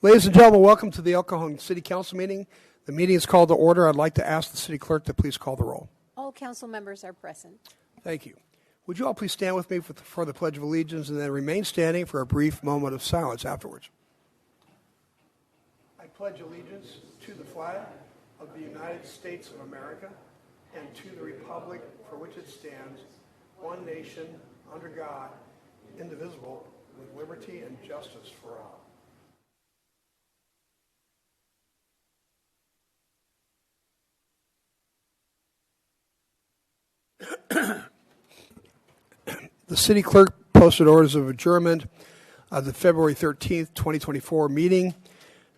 Ladies and gentlemen, welcome to the El Cajon City Council meeting. The meeting is called to order. I'd like to ask the city clerk to please call the roll. All council members are present. Thank you. Would you all please stand with me for the Pledge of Allegiance and then remain standing for a brief moment of silence afterwards. I pledge allegiance to the flag of the United States of America and to the republic for which it stands, one nation, under God, indivisible, with liberty and justice for all. The city clerk posted orders of adjournment of the February 13th, 2024 meeting,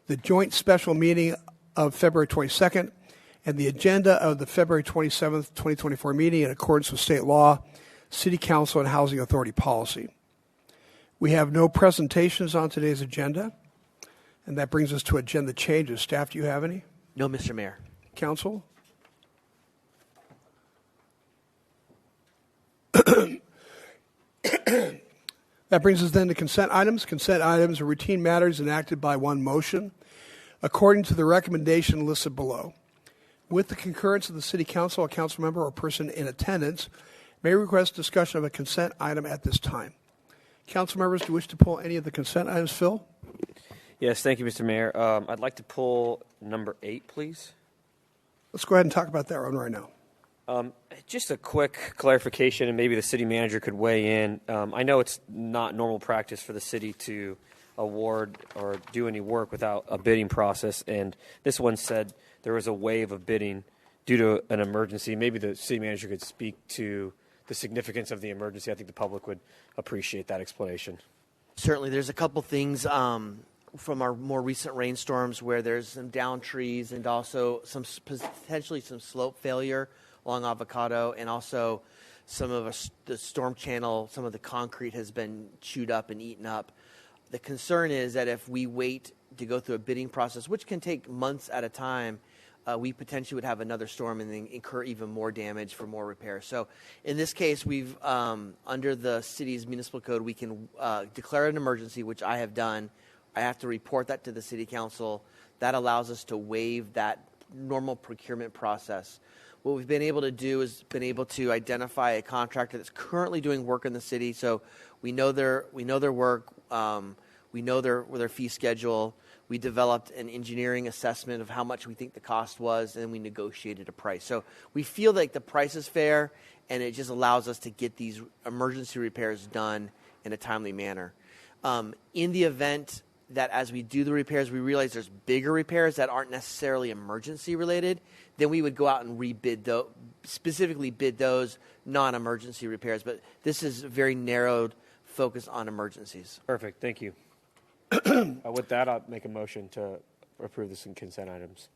the joint special meeting of February 22nd, and the agenda of the February 27th, 2024 meeting in accordance with state law, city council, and housing authority policy. We have no presentations on today's agenda, and that brings us to agenda changes. Staff, do you have any? No, Mr. Mayor. Council? That brings us then to consent items. Consent items are routine matters enacted by one motion, according to the recommendation listed below. With the concurrence of the City Council, a council member or person in attendance may request discussion of a consent item at this time. Council members, do you wish to pull any of the consent items? Phil? Yes, thank you, Mr. Mayor. I'd like to pull number 8, please. Let's go ahead and talk about that one right now. Just a quick clarification, and maybe the city manager could weigh in. I know it's not normal practice for the city to award or do any work without a bidding process, and this one said there was a wave of bidding due to an emergency. Maybe the city manager could speak to the significance of the emergency. I think the public would appreciate that explanation. Certainly, there's a couple things from our more recent rainstorms where there's some downed trees and also some potentially some slope failure along Avocado, and also some of the storm channel, some of the concrete has been chewed up and eaten up. The concern is that if we wait to go through a bidding process, which can take months at a time, we potentially would have another storm and then incur even more damage for more repairs. So in this case, we've, under the city's municipal code, we can declare an emergency, which I have done. I have to report that to the city council. That allows us to waive that normal procurement process. What we've been able to do is been able to identify a contractor that's currently doing work in the city. So we know their work, we know their fee schedule. We developed an engineering assessment of how much we think the cost was, and then we negotiated a price. So we feel like the price is fair, and it just allows us to get these emergency repairs done in a timely manner. In the event that as we do the repairs, we realize there's bigger repairs that aren't necessarily emergency related, then we would go out and specifically bid those non-emergency repairs. But this is a very narrowed focus on emergencies. Perfect. Thank you. With that, I'll make a motion to approve this in consent items.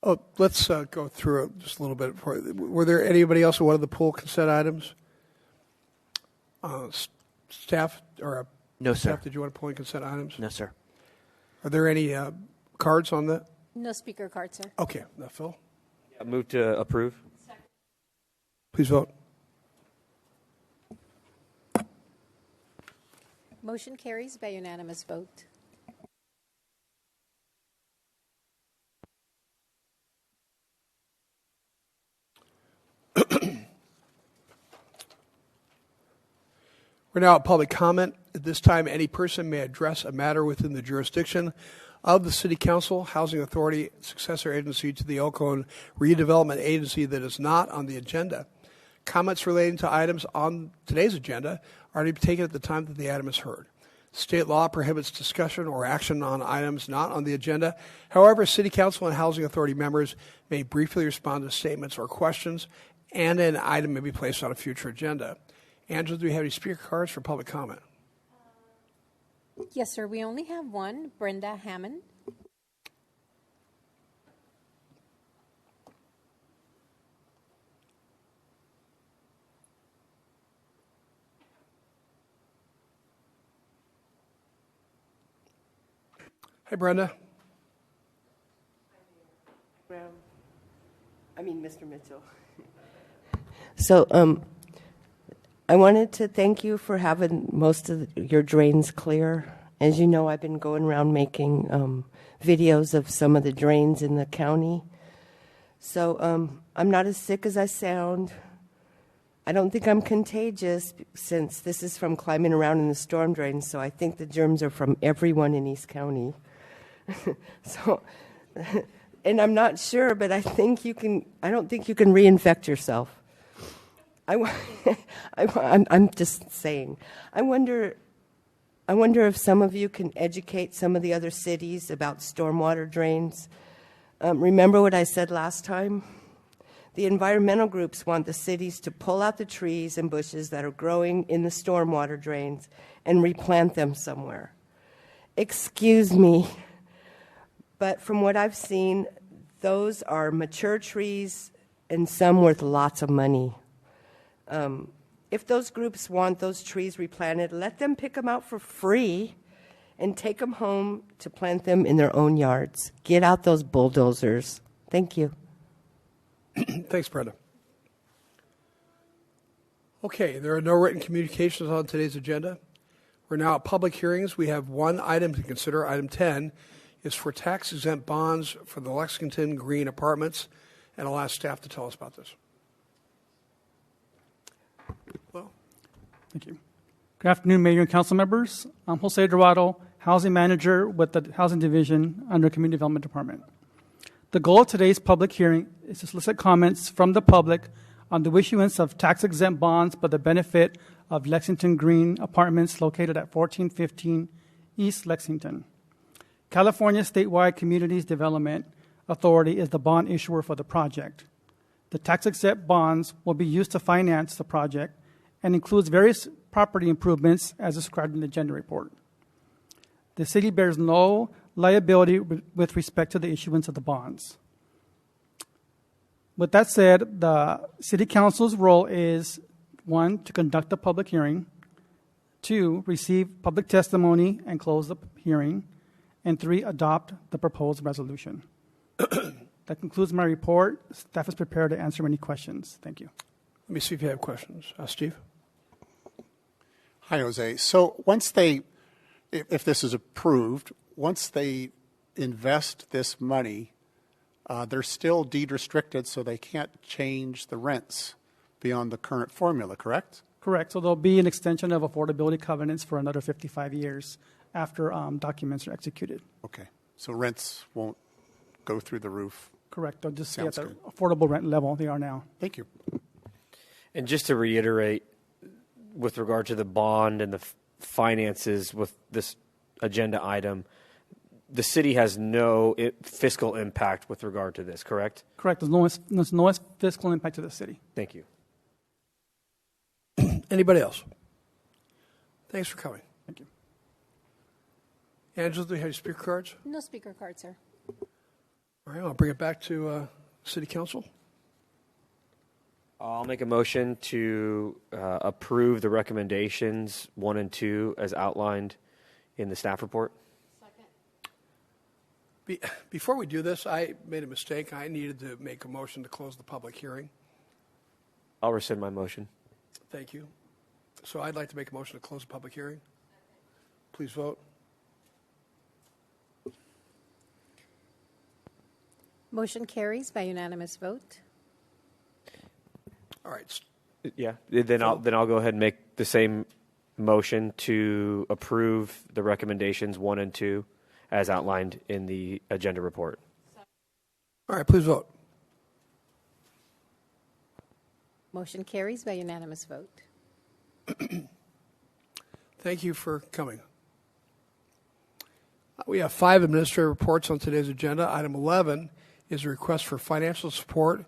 Oh, let's go through it just a little bit. Were there anybody else who wanted to pull consent items? Staff or No, sir. Staff, did you want to pull in consent items? No, sir. Are there any cards on that? No speaker card, sir. Okay. Now, Phil? I move to approve. Second. Please vote. Motion carries by unanimous vote. We're now at public comment. At this time, any person may address a matter within the jurisdiction of the City Council, Housing Authority, successor agency to the El Cajon Redevelopment Agency that is not on the agenda. Comments relating to items on today's agenda are to be taken at the time that the item is heard. State law prohibits discussion or action on items not on the agenda. However, City Council and Housing Authority members may briefly respond to statements or questions, and an item may be placed on a future agenda. Angela, do we have any speaker cards for public comment? Yes, sir. We only have one. Brenda Hammond. Hi, Brenda. Mr. Mitchell. So, I wanted to thank you for having most of your drains clear As you know, I've been going around making videos of some of the drains in the county. So I'm not as sick as I sound. I don't think I'm contagious since this is from climbing around in the storm drains, so I think the germs are from everyone in East County. So, and I'm not sure, but I don't think you can reinfect yourself. I'm just saying. I wonder if some of you can educate some of the other cities about stormwater drains. Remember what I said last time? The environmental groups want the cities to pull out the trees and bushes that are growing in the stormwater drains and replant them somewhere. Excuse me, but from what I've seen, those are mature trees and some worth lots of money. If those groups want those trees replanted, let them pick them out for free and take them home to plant them in their own yards. Get out those bulldozers. Thank you. Thanks, Brenda. Okay, there are no written communications on today's agenda. We're now at public hearings. We have one item to consider. Item 10 is for tax-exempt bonds for the Lexington Green Apartments, and I'll ask staff to tell us about this. Well, Thank you. Good afternoon, Mayor and Council members. I'm Jose Dorado, Housing Manager with the Housing Division under Community Development Department. The goal of today's public hearing is to solicit comments from the public on the issuance of tax-exempt bonds for the benefit of Lexington Green Apartments located at 1415 East Lexington. California Statewide Communities Development Authority is the bond issuer for the project. The tax-exempt bonds will be used to finance the project and includes various property improvements as described in the agenda report. The city bears no liability with respect to the issuance of the bonds. With that said, the City Council's role is 1, to conduct a public hearing, 2, receive public testimony and close the hearing, and 3, adopt the proposed resolution. That concludes my report. Staff is prepared to answer any questions. Thank you. let me see if you have questions. Steve? Hi, Jose. So once if this is approved, once they invest this money, they're still deed restricted, so they can't change the rents beyond the current formula, correct? Correct. So there'll be an extension of affordability covenants for another 55 years after documents are executed. Okay. So rents won't go through the roof. Correct. They'll just stay at Sounds the good. affordable rent level they are now. Thank you. And just to reiterate, with regard to the bond and the finances with this agenda item, the city has no fiscal impact with regard to this, correct? Correct. There's no fiscal impact to the city. Thank you. Anybody else? Thanks for coming. Thank you. Angela, do you have your speaker cards? No speaker card, sir. All right, I'll bring it back to City Council. I'll make a motion to approve the recommendations 1 and 2 as outlined in the staff report. Before we do this, I made a mistake. I needed to make a motion to close the public hearing. I'll rescind my motion. Thank you. So I'd like to make a motion to close the public hearing. Please vote. Motion carries by unanimous vote. All right. Yeah. Then I'll go ahead and make the same motion to approve the recommendations 1 and 2 as outlined in the agenda report. All right, please vote. Motion carries by unanimous vote. Thank you for coming. We have 5 administrative reports on today's agenda. Item 11 is a request for financial support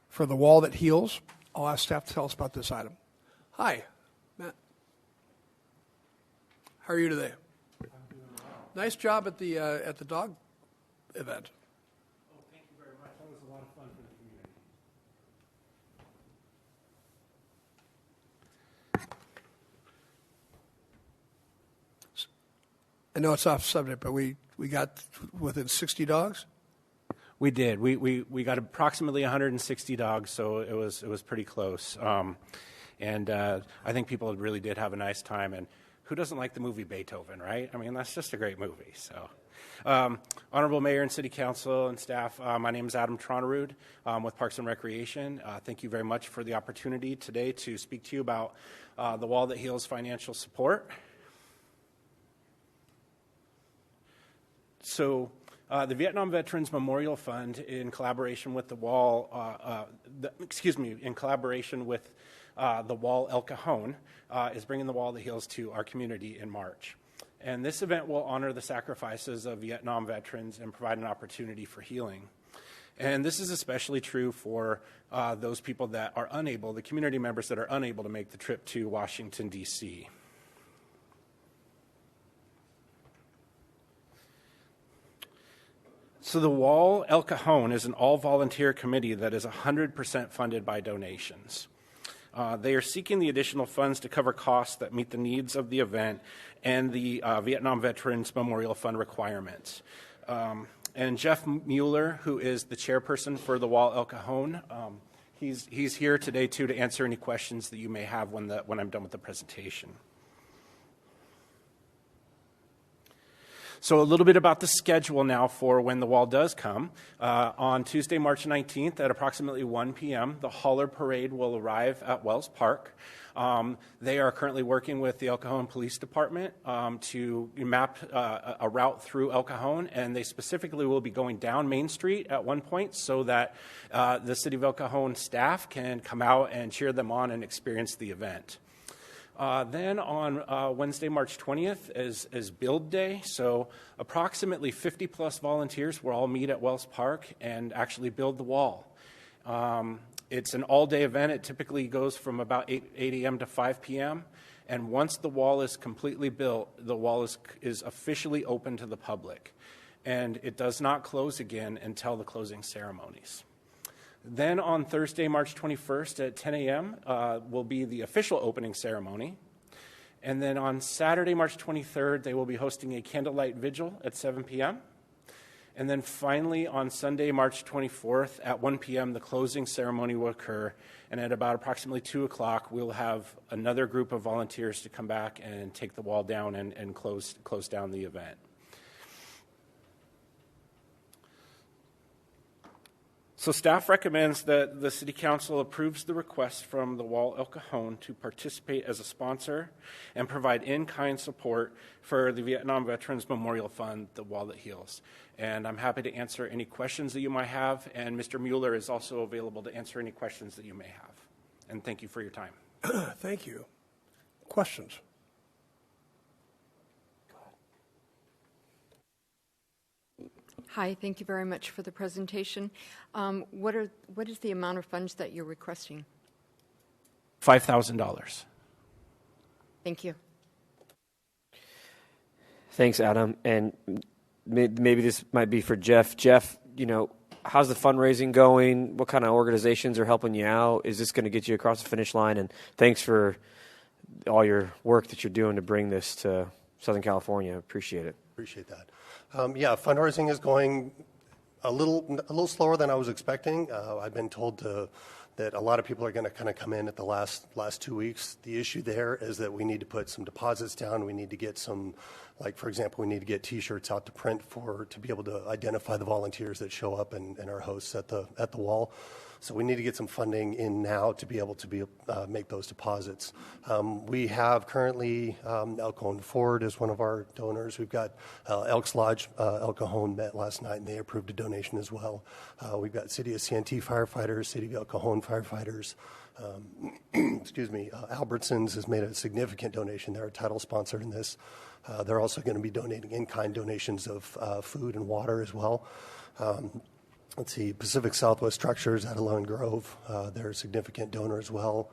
for the wall that heals. I'll ask staff to tell us about this item. Hi, Matt. How are you today? I'm doing well. Nice job at the dog event. Oh, thank you very much. That was a lot of fun for the community. I know it's off subject, but we got within 60 dogs. We did. We got approximately 160 dogs, so it was pretty close. And I think people really did have a nice time. And who doesn't like the movie Beethoven, right? I mean, that's just a great movie. So, Honorable Mayor and City Council and staff, my name is Adam Tronerud with Parks and Recreation. Thank you very much for the opportunity today to speak to you about the Wall That Heals financial support. So, the Vietnam Veterans Memorial Fund, in collaboration with the Wall, in collaboration with the Wall El Cajon, is bringing the Wall That Heals to our community in March. And this event will honor the sacrifices of Vietnam veterans and provide an opportunity for healing. And this is especially true for those people that are unable, the community members that are unable to make the trip to Washington, D.C. So the Wall El Cajon is an all-volunteer committee that is 100% funded by donations. They are seeking the additional funds to cover costs that meet the needs of the event and the Vietnam Veterans Memorial Fund requirements. And Jeff Mueller, who is the chairperson for the Wall El Cajon, he's here today too to answer any questions that you may have when I'm done with the presentation. So a little bit about the schedule now for when the Wall does come. On Tuesday, March 19th at approximately 1 p.m., the Hauler Parade will arrive at Wells Park. They are currently working with the El Cajon Police Department to map a route through El Cajon, and they specifically will be going down Main Street at one point so that the City of El Cajon staff can come out and cheer them on and experience the event. Then on Wednesday, March 20th is Build Day. So approximately 50 plus volunteers will all meet at Wells Park and actually build the wall. It's an all-day event. It typically goes from about 8 a.m. to 5 p.m. And once the wall is completely built, the wall is officially open to the public. And it does not close again until the closing ceremonies. Then on Thursday, March 21st at 10 a.m. Will be the official opening ceremony. And then on Saturday, March 23rd, they will be hosting a candlelight vigil at 7 p.m. And then finally on Sunday, March 24th at 1 p.m., the closing ceremony will occur. And at about approximately 2 o'clock, we'll have another group of volunteers to come back and take the wall down and close down the event. So staff recommends that the City Council approves the request from the Wall El Cajon to participate as a sponsor and provide in-kind support for the Vietnam Veterans Memorial Fund, the Wall That Heals. And I'm happy to answer any questions that you might have, and Mr. Mueller is also available to answer any questions that you may have. And thank you for your time. Thank you. Questions? Hi, thank you very much for the presentation. What is the amount of funds that you're requesting? $5,000. Thank you. Thanks, Adam. And maybe this might be for Jeff. Jeff, how's the fundraising going? What kind of organizations are helping you out? Is this going to get you across the finish line? And thanks for all your work that you're doing to bring this to Southern California. Appreciate it. Appreciate that. Fundraising is going a little slower than I was expecting. I've been told that a lot of people are going to kind of come in at the last 2 weeks. The issue there is that we need to put some deposits down. We need to get some, like for example, we need to get T-shirts out to print to be able to identify the volunteers that show up and are hosts at the wall. So we need to get some funding in now to be able to make those deposits. We have currently El Cajon Ford is one of our donors. We've got Elks Lodge. El Cajon met last night and they approved a donation as well. We've got City of CNT firefighters, City of El Cajon firefighters. Albertsons has made a significant donation. They're a title sponsor in this. They're also going to be donating in-kind donations of food and water as well. Let's see, Pacific Southwest Structures out of Lone Grove. They're a significant donor as well.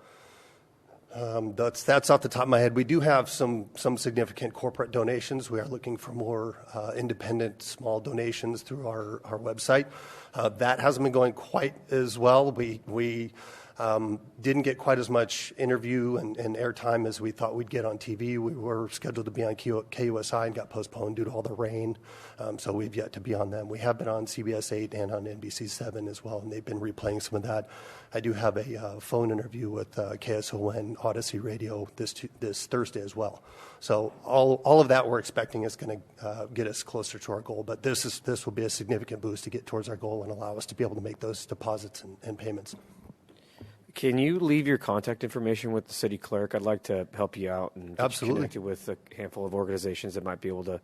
That's off the top of my head. We do have some significant corporate donations. We are looking for more independent small donations through our website. That hasn't been going quite as well. We Didn't get quite as much interview and airtime as we thought we'd get on TV. We were scheduled to be on KUSI and got postponed due to all the rain, so we've yet to be on them. We have been on CBS 8 and on NBC 7 as well, and they've been replaying some of that. I do have a phone interview with KSON Odyssey Radio this Thursday as well. So all of that we're expecting is going to get us closer to our goal, but this will be a significant boost to get towards our goal and allow us to be able to make those deposits and payments. Can you leave your contact information with the city clerk? I'd like to help you out and get Absolutely. you connected with a handful of organizations that might be able to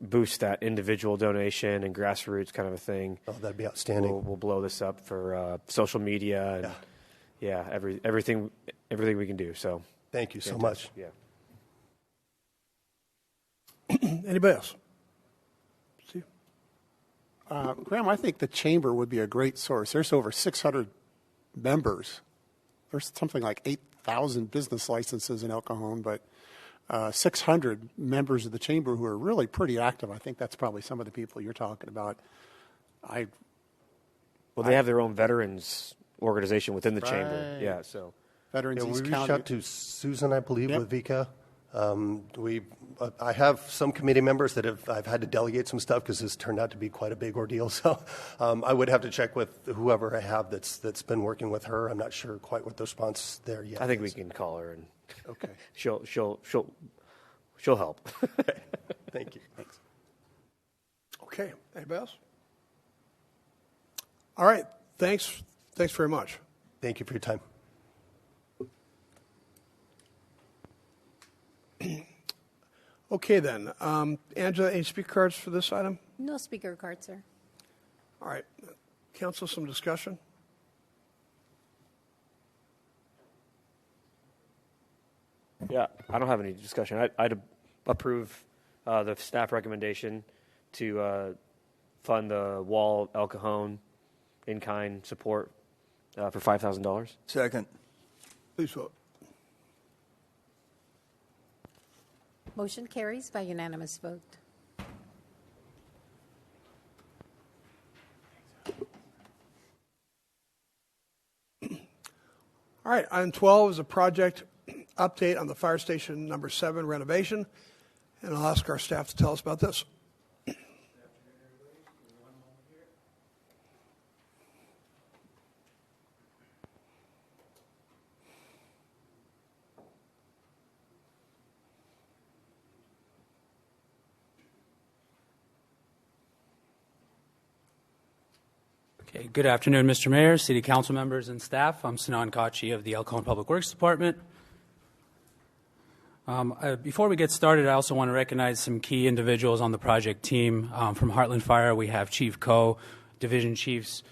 boost that individual donation and grassroots kind of a thing. Oh, that'd be outstanding. We'll blow this up for social media and everything we can do. So thank you so much. Yeah. Anybody else? Steve? Graham, I think the chamber would be a great source. There's over 600 members. There's something like 8,000 business licenses in El Cajon, but 600 members of the chamber who are really pretty active. I think that's probably some of the people you're talking about. They have their own veterans organization within the chamber. Yeah, so Veterans We East reached County. out to Susan, I believe, Yep. with Vika. I have some committee members that I've had to delegate some stuff because this turned out to be quite a big ordeal. So I would have to check with whoever I have that's been working with her. I'm not sure quite what the response there yet. I think we is. can call her and Okay. she'll help. Thank you. Thanks. Okay. Anybody else? All right. Thanks very much. Thank you for your time. Okay, then. Angela, any speaker cards for this item? No speaker card, sir. All right. Council, some discussion? Yeah, I don't have any discussion. I'd approve the staff recommendation to fund the wall El Cajon in-kind support for $5,000. Second. Please vote. Motion carries by unanimous vote. All right. Item 12 is a project update on the fire station number 7 renovation. And I'll ask our staff to tell us about this. Okay, good afternoon, Mr. Mayor, City Council members, and staff. I'm Sinan Kachi of the El Cajon Public Works Department. Before we get started, I also want to recognize some key individuals on the project team. From Heartland Fire, we have Chief Coe, Division Chiefs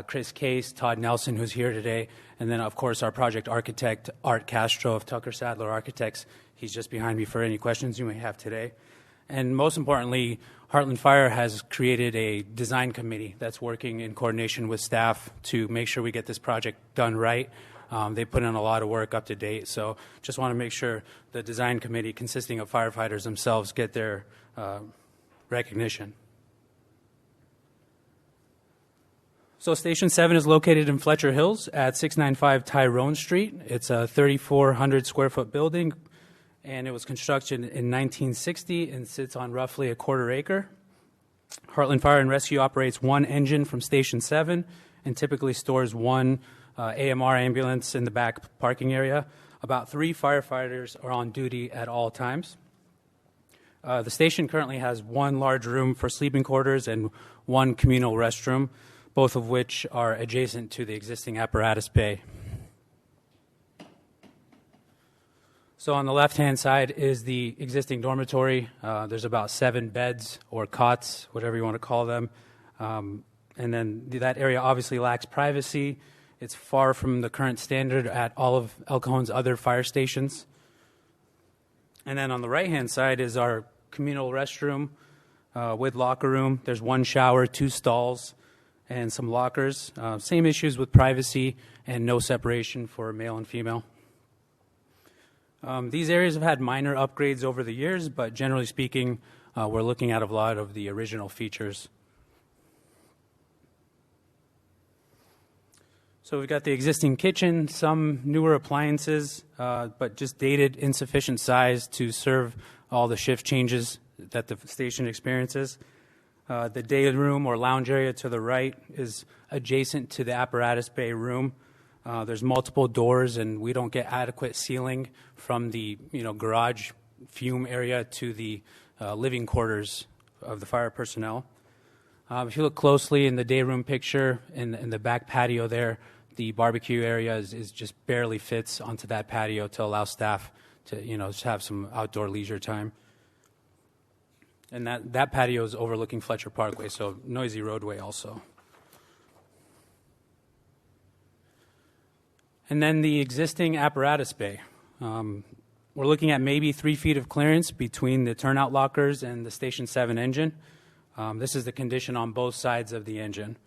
Chris Case, Todd Nelson, who's here today, and then, of course, our project architect, Art Castro of Tucker Sadler Architects. He's just behind me for any questions you may have today. And most importantly, Heartland Fire has created a design committee that's working in coordination with staff to make sure we get this project done right. They put in a lot of work up to date, so just want to make sure the design committee, consisting of firefighters themselves, get their recognition. So Station 7 is located in Fletcher Hills at 695 Tyrone Street. It's a 3,400 square foot building, and it was constructed in 1960 and sits on roughly a quarter acre. Heartland Fire and Rescue operates one engine from Station 7 and typically stores one AMR ambulance in the back parking area. About 3 firefighters are on duty at all times. The station currently has one large room for sleeping quarters and one communal restroom, both of which are adjacent to the existing apparatus bay. So on the left-hand side is the existing dormitory. There's about 7 beds or cots, whatever you want to call them. And then that area obviously lacks privacy. It's far from the current standard at all of El Cajon's other fire stations. And then on the right-hand side is our communal restroom with locker room. There's 1 shower, 2 stalls, and some lockers. Same issues with privacy and no separation for male and female. These areas have had minor upgrades over the years, but generally speaking, we're looking at a lot of the original features. So we've got the existing kitchen, some newer appliances, but just dated, insufficient size to serve all the shift changes that the station experiences. The day room or lounge area to the right is adjacent to the apparatus bay room. There's multiple doors, and we don't get adequate ceiling from the garage fume area to the living quarters of the fire personnel. If you look closely in the day room picture, in the back patio there, the barbecue area is just barely fits onto that patio to allow staff to just have some outdoor leisure time. And that patio is overlooking Fletcher Parkway, so noisy roadway also. And then the existing apparatus bay. We're looking at maybe 3 feet of clearance between the turnout lockers and the Station 7 engine. This is the condition on both sides of the engine.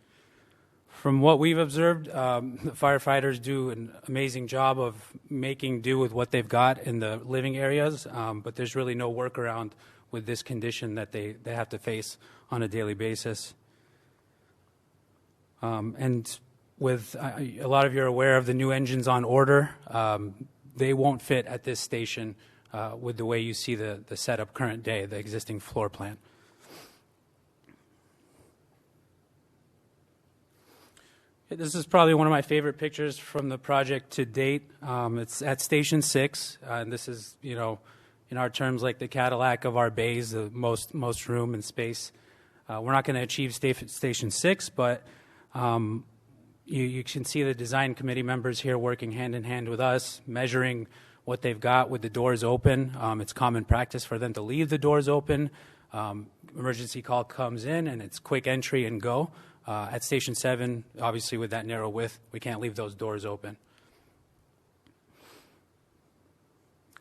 From what we've observed, the firefighters do an amazing job of making do with what they've got in the living areas, but there's really no workaround with this condition that they have to face on a daily basis. And with a lot of you are aware of the new engines on order, they won't fit at this station with the way you see the setup current day, the existing floor plan. This is probably one of my favorite pictures from the project to date. It's at Station 6, and this is, in our terms, like the Cadillac of our bays, the most room and space. We're not going to achieve Station 6, but you can see the design committee members here working hand in hand with us, measuring what they've got with the doors open. It's common practice for them to leave the doors open. Emergency call comes in, and it's quick entry and go. At Station 7, obviously with that narrow width, we can't leave those doors open.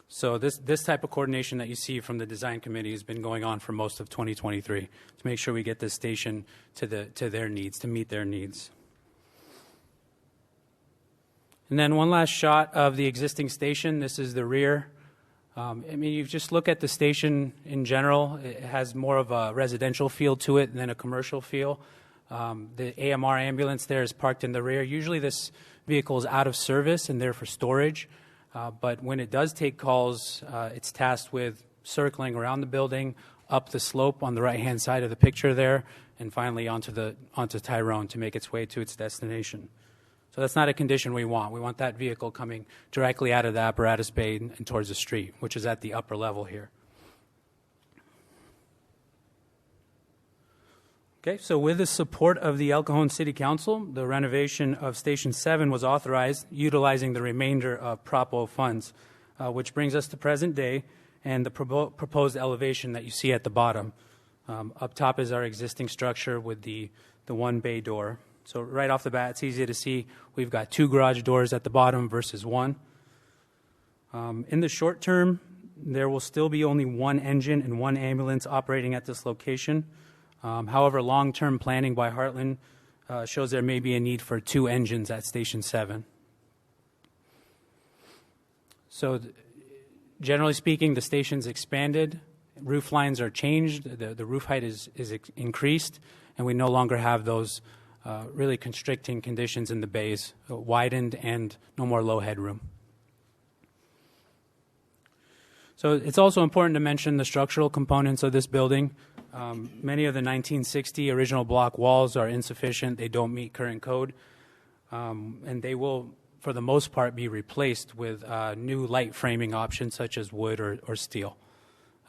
So this type of coordination that you see from the design committee has been going on for most of 2023 to make sure we get this station to their needs, to meet their needs. And then one last shot of the existing station. This is the rear. You just look at the station in general. It has more of a residential feel to it than a commercial feel. The AMR ambulance there is parked in the rear. Usually this vehicle is out of service and there for storage, but when it does take calls, it's tasked with circling around the building, up the slope on the right-hand side of the picture there, and finally onto Tyrone to make its way to its destination. So that's not a condition we want. We want that vehicle coming directly out of the apparatus bay and towards the street, which is at the upper level here. Okay, so with the support of the El Cajon City Council, the renovation of Station 7 was authorized utilizing the remainder of Propo funds, which brings us to present day and the proposed elevation that you see at the bottom. Up top is our existing structure with the one bay door. So right off the bat, it's easy to see we've got 2 garage doors at the bottom versus 1. In the short term, there will still be only 1 engine and 1 ambulance operating at this location. However, long-term planning by Heartland shows there may be a need for 2 engines at Station 7. So generally speaking, the station's expanded, roof lines are changed, the roof height is increased, and we no longer have those really constricting conditions in the bays, widened and no more low headroom. So it's also important to mention the structural components of this building. Many of the 1960 original block walls are insufficient. They don't meet current code. And they will, for the most part, be replaced with new light framing options such as wood or steel.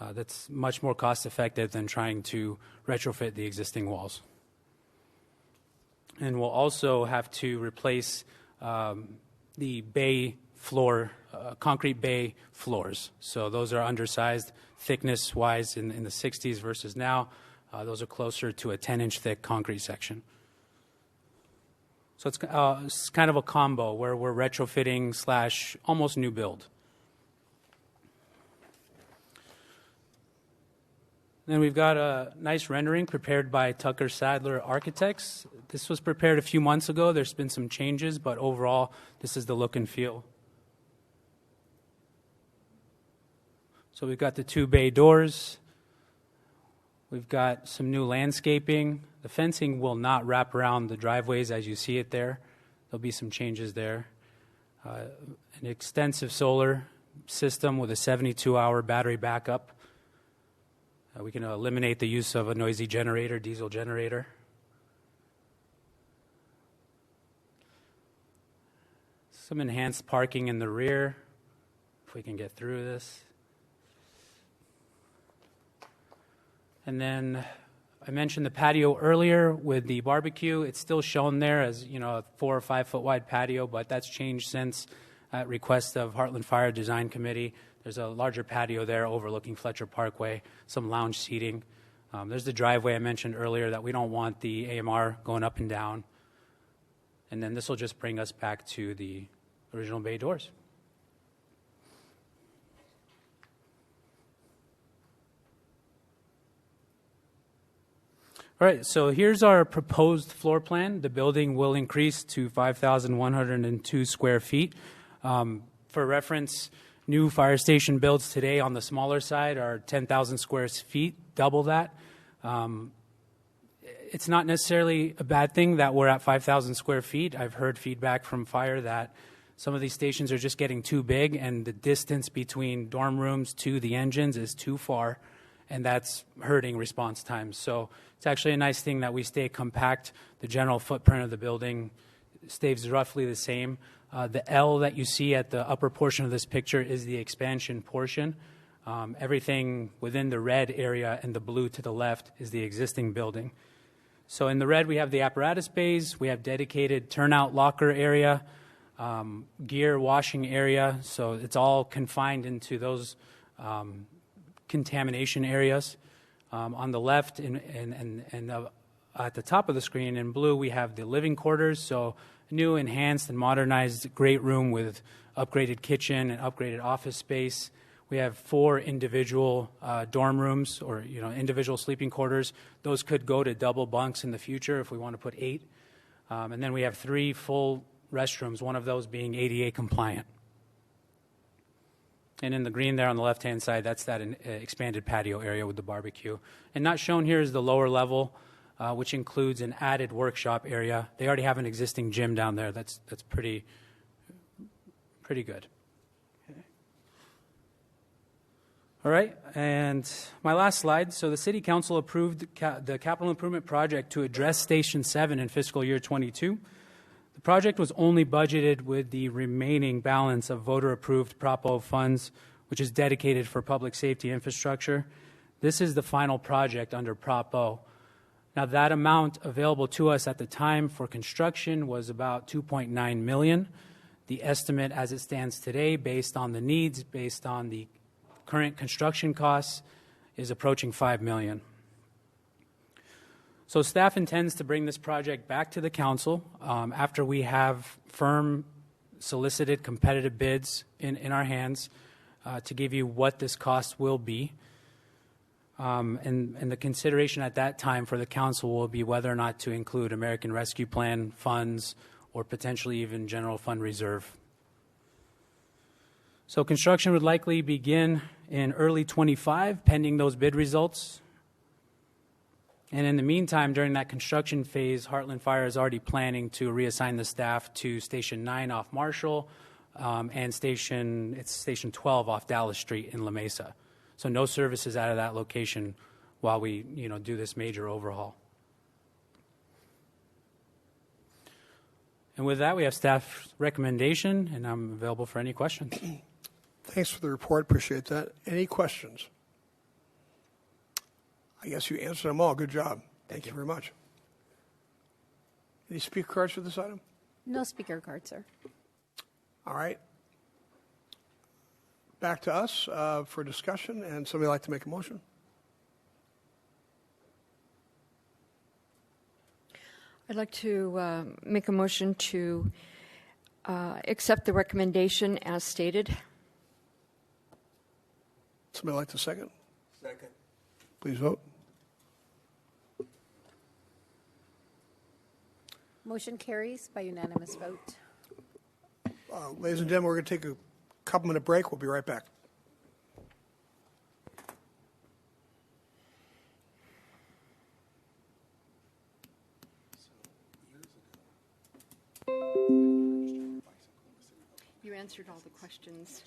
That's much more cost effective than trying to retrofit the existing walls. And we'll also have to replace the bay floor, concrete bay floors. So those are undersized thickness-wise in the 60s versus now. Those are closer to a 10-inch thick concrete section. So it's kind of a combo where we're retrofitting / almost new build. Then we've got a nice rendering prepared by Tucker Sadler Architects. This was prepared a few months ago. There's been some changes, but overall, this is the look and feel. So we've got the 2 bay doors. We've got some new landscaping. The fencing will not wrap around the driveways as you see it there. there'll be some changes there. An extensive solar system with a 72-hour battery backup. We can eliminate the use of a noisy generator, diesel generator. Some enhanced parking in the rear, if we can get through this. And then I mentioned the patio earlier with the barbecue. It's still shown there as, a 4 or 5 foot wide patio, but that's changed since at request of Heartland Fire Design Committee. There's a larger patio there overlooking Fletcher Parkway, some lounge seating. There's the driveway I mentioned earlier that we don't want the AMR going up and down. And then this will just bring us back to the original bay doors. All right, so here's our proposed floor plan. The building will increase to 5,102 square feet. For reference, new fire station builds today on the smaller side are 10,000 square feet, double that. It's not necessarily a bad thing that we're at 5,000 square feet. I've heard feedback from fire that some of these stations are just getting too big, and the distance between dorm rooms to the engines is too far, and that's hurting response times. So it's actually a nice thing that we stay compact. The general footprint of the building stays roughly the same. The L that you see at the upper portion of this picture is the expansion portion. Everything within the red area and the blue to the left is the existing building. So in the red, we have the apparatus bays. We have dedicated turnout locker area, gear washing area. So it's all confined into those contamination areas. On the left and at the top of the screen in blue, we have the living quarters. So new, enhanced, and modernized great room with upgraded kitchen and upgraded office space. We have 4 individual dorm rooms or individual sleeping quarters. Those could go to double bunks in the future if we want to put 8. And then we have 3 full restrooms, one of those being ADA compliant. And in the green there on the left-hand side, that's that expanded patio area with the barbecue. And not shown here is the lower level, which includes an added workshop area. They already have an existing gym down there. That's pretty good. Okay. All right, and my last slide. So the City Council approved the capital improvement project to address Station 7 in fiscal year 22. The project was only budgeted with the remaining balance of voter-approved Prop O funds, which is dedicated for public safety infrastructure. This is the final project under Prop O. Now, that amount available to us at the time for construction was about $2.9 million. The estimate as it stands today, based on the needs, based on the current construction costs, is approaching $5 million. So staff intends to bring this project back to the council after we have firm, solicited, competitive bids in our hands to give you what this cost will be. And the consideration at that time for the council will be whether or not to include American Rescue Plan funds or potentially even general fund reserve. So construction would likely begin in early 25, pending those bid results. And in the meantime, during that construction phase, Heartland Fire is already planning to reassign the staff to Station 9 off Marshall and Station 12 off Dallas Street in La Mesa. So no services out of that location while we do this major overhaul. And with that, we have staff recommendation, and I'm available for any questions. Thanks for the report. Appreciate that. Any questions? I guess you answered them all. Good job. Thank you very much. Any speaker cards for this item? No speaker card, sir. All right. Back to us for discussion, and somebody like to make a motion? I'd like to make a motion to accept the recommendation as stated. Somebody like to second? Second. Please vote. Motion carries by unanimous vote. Ladies and gentlemen, we're going to take a couple-minute break. We'll be right back. Years ago. answered all the questions.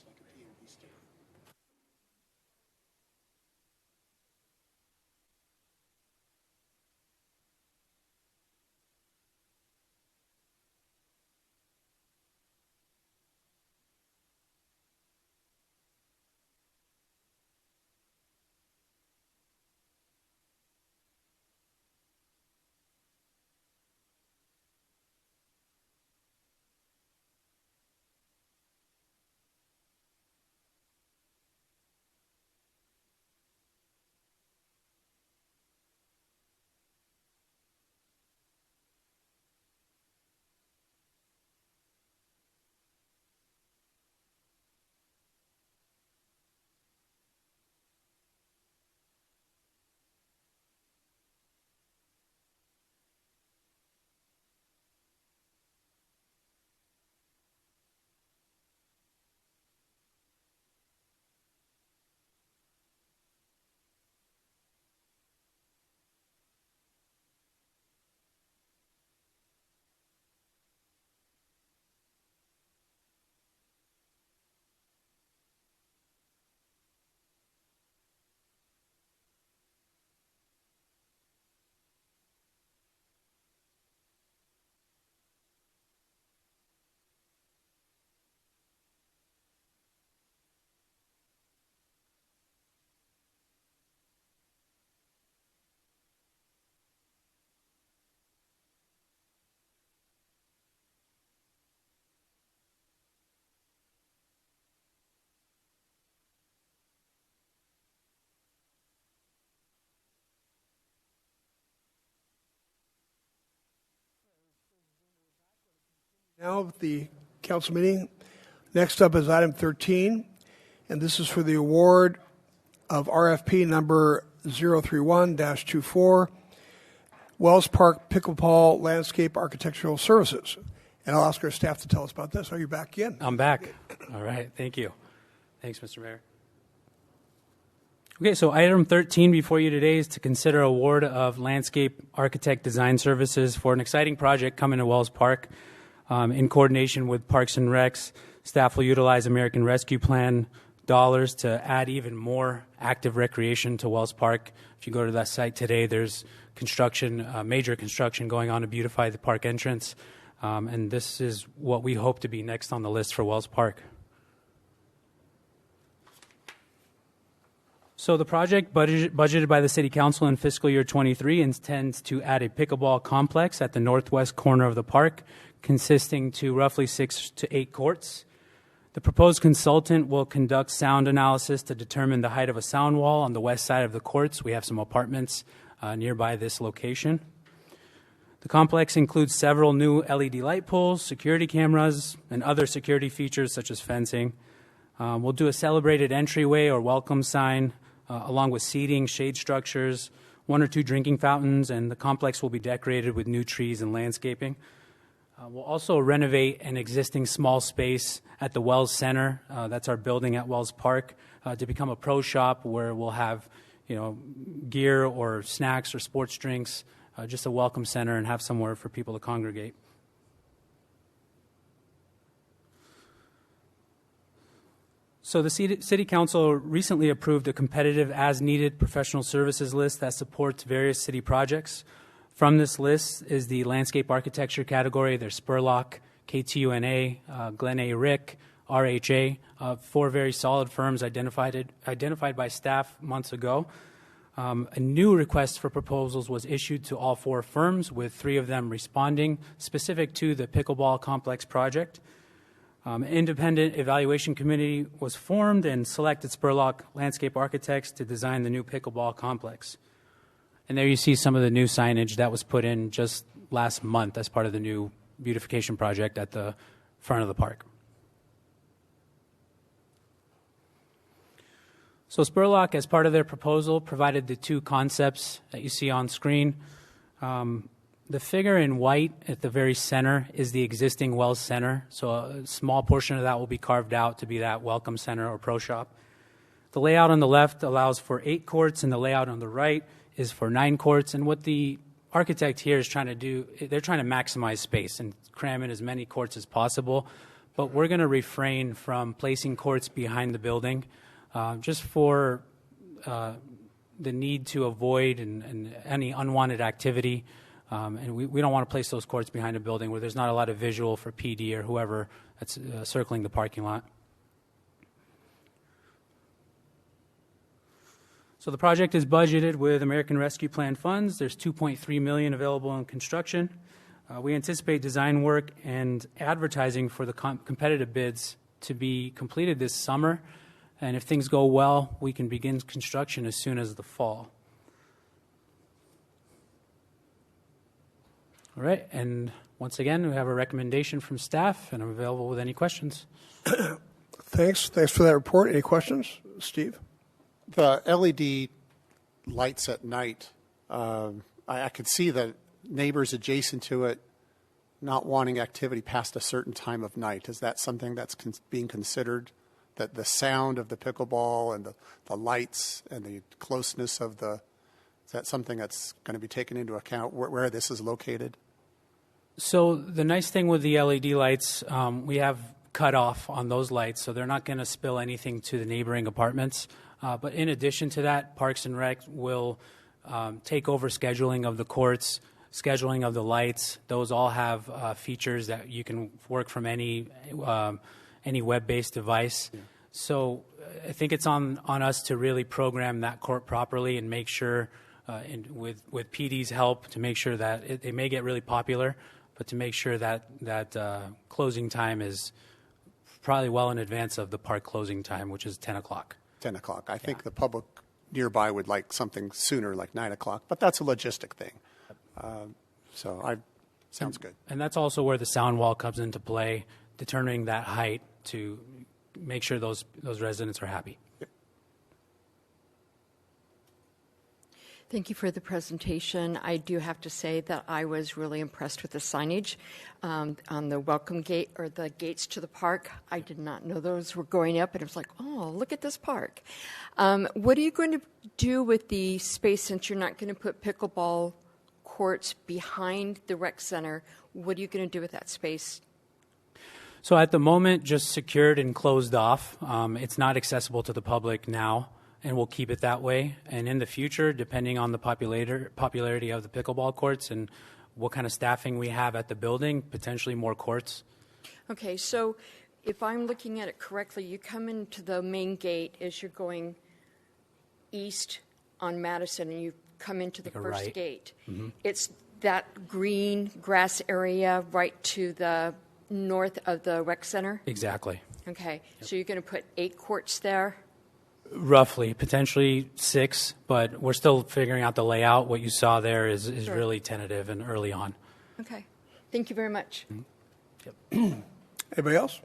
Now the council meeting. Next up is item 13, and this is for the award of RFP number 031-24, Wells Park Pickleball Landscape Architectural Services. And I'll ask our staff to tell us about this. Are you back again? I'm back. All right. Thank you. Thanks, Mr. Mayor. Okay, so item 13 before you today is to consider award of landscape architect design services for an exciting project coming to Wells Park. In coordination with Parks and Recs, staff will utilize American Rescue Plan dollars to add even more active recreation to Wells Park. If you go to that site today, there's construction, major construction going on to beautify the park entrance. And this is what we hope to be next on the list for Wells Park. So the project budgeted by the City Council in fiscal year 23 intends to add a pickleball complex at the northwest corner of the park, consisting to roughly 6 to 8 courts. The proposed consultant will conduct sound analysis to determine the height of a sound wall on the west side of the courts. We have some apartments nearby this location. The complex includes several new LED light poles, security cameras, and other security features such as fencing. We'll do a celebrated entryway or welcome sign, along with seating, shade structures, 1 or 2 drinking fountains, and the complex will be decorated with new trees and landscaping. We'll also renovate an existing small space at the Wells Center. That's our building at Wells Park, to become a pro shop where we'll have, gear or snacks or sports drinks, just a welcome center, and have somewhere for people to congregate. So the City Council recently approved a competitive as-needed professional services list that supports various city projects. From this list is the landscape architecture category. There's Spurlock, KTUNA, Glen A. Rick, RHA, 4 very solid firms identified by staff months ago. A new request for proposals was issued to all 4 firms, with 3 of them responding, specific to the pickleball complex project. An independent evaluation committee was formed and selected Spurlock landscape architects to design the new pickleball complex. And there you see some of the new signage that was put in just last month as part of the new beautification project at the front of the park. So Spurlock, as part of their proposal, provided the 2 concepts that you see on screen. The figure in white at the very center is the existing Wells Center. So a small portion of that will be carved out to be that welcome center or pro shop. The layout on the left allows for 8 courts, and the layout on the right is for 9 courts. And what the architect here is trying to do, they're trying to maximize space and cram in as many courts as possible. but we're going to refrain from placing courts behind the building just for the need to avoid and any unwanted activity. And we don't want to place those courts behind a building where there's not a lot of visual for PD or whoever that's circling the parking lot. So the project is budgeted with American Rescue Plan funds. There's $2.3 million available in construction. We anticipate design work and advertising for the competitive bids to be completed this summer. And if things go well, we can begin construction as soon as the fall. All right, and once again, we have a recommendation from staff, and I'm available with any questions. Thanks for that report. Any questions? Steve? The LED lights at night, I could see the neighbors adjacent to it not wanting activity past a certain time of night. Is that something that's being considered? That the sound of the pickleball and the lights and the closeness of is that something that's going to be taken into account where this is located? So the nice thing with the LED lights, we have cut off on those lights, so they're not going to spill anything to the neighboring apartments. But in addition to that, Parks and Rec will take over scheduling of the courts, scheduling of the lights. Those all have features that you can work from any web-based device. Yeah. So I think it's on us to really program that court properly and make sure, with PD's help, to make sure that it may get really popular, but to make sure that closing time is probably well in advance of the park closing time, which is 10 o'clock. 10 o'clock. I think the public nearby would like something sooner, like 9 o'clock, but that's a logistic thing. Sounds good. And that's also where the sound wall comes into play, determining that height to make sure those residents are happy. Yep. Thank you for the presentation. I do have to say that I was really impressed with the signage on the welcome gate or the gates to the park. I did not know those were going up, and it was like, oh, look at this park. What are you going to do with the space since you're not going to put pickleball courts behind the rec center? What are you going to do with that space? So at the moment, just secured and closed off. It's not accessible to the public now, and we'll keep it that way. And in the future, depending on the popularity of the pickleball courts and what kind of staffing we have at the building, potentially more courts. Okay, so if I'm looking at it correctly, you come into the main gate as you're going east on Madison, and you come into the first right. gate. Mm-hmm. It's that green grass area right to the north of the rec center? Exactly. Okay, so you're going to put 8 courts there? Roughly, potentially 6, but we're still figuring out the layout. What you saw there is Sure. really tentative and early on. Okay, thank you very much. Mm-hmm. Yep. Anybody else?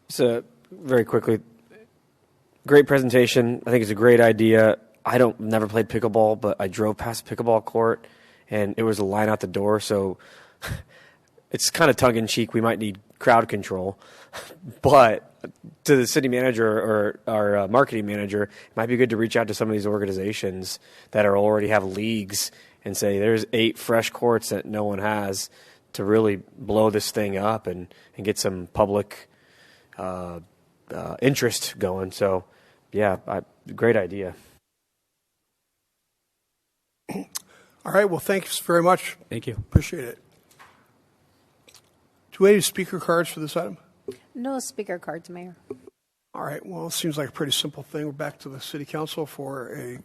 So, very quickly, great presentation. I think it's a great idea. Never played pickleball, but I drove past a pickleball court, and it was a line out the door, so it's kind of tongue-in-cheek. We might need crowd control. But to the city manager or our marketing manager, it might be good to reach out to some of these organizations that already have leagues and say, there's 8 fresh courts that no one has, to really blow this thing up and get some public interest going. So, yeah, great idea. All right, well, thanks very much. Thank you. Appreciate it. Do we have any speaker cards for this item? No speaker cards, Mayor. All right, well, it seems like a pretty simple thing. We're back to the City Council for a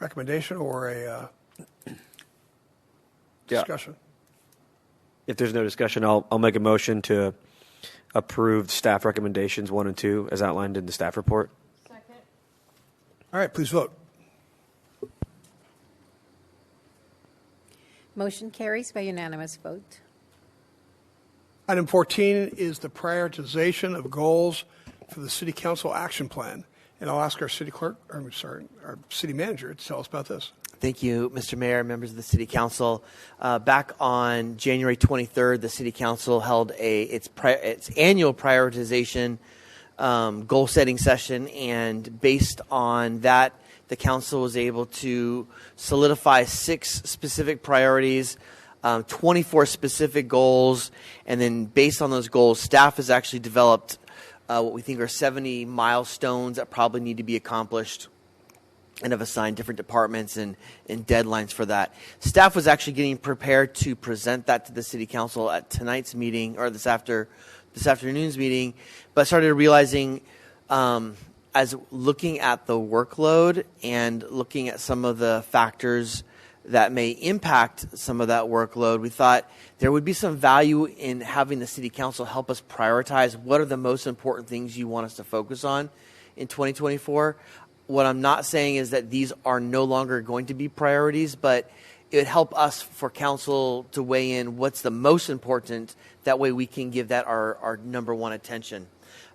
recommendation or a discussion. If there's no discussion, I'll make a motion to approve staff recommendations 1 and 2 as outlined in the staff report. Second. All right, please vote. Motion carries by unanimous vote. Item 14 is the prioritization of goals for the City Council Action Plan. And I'll ask our our city manager to tell us about this. Thank you, Mr. Mayor, members of the City Council. Back on January 23rd, the City Council held its annual prioritization goal-setting session, and based on that, the Council was able to solidify 6 specific priorities 24 specific goals, and then based on those goals, staff has actually developed what we think are 70 milestones that probably need to be accomplished, and have assigned different departments and deadlines for that. Staff was actually getting prepared to present that to the city council at tonight's meeting, or this afternoon's meeting, but started realizing as looking at the workload and looking at some of the factors that may impact some of that workload, we thought there would be some value in having the city council help us prioritize what are the most important things you want us to focus on in 2024. What I'm not saying is that these are no longer going to be priorities, but it would help us for council to weigh in what's the most important. That way we can give that our number one attention.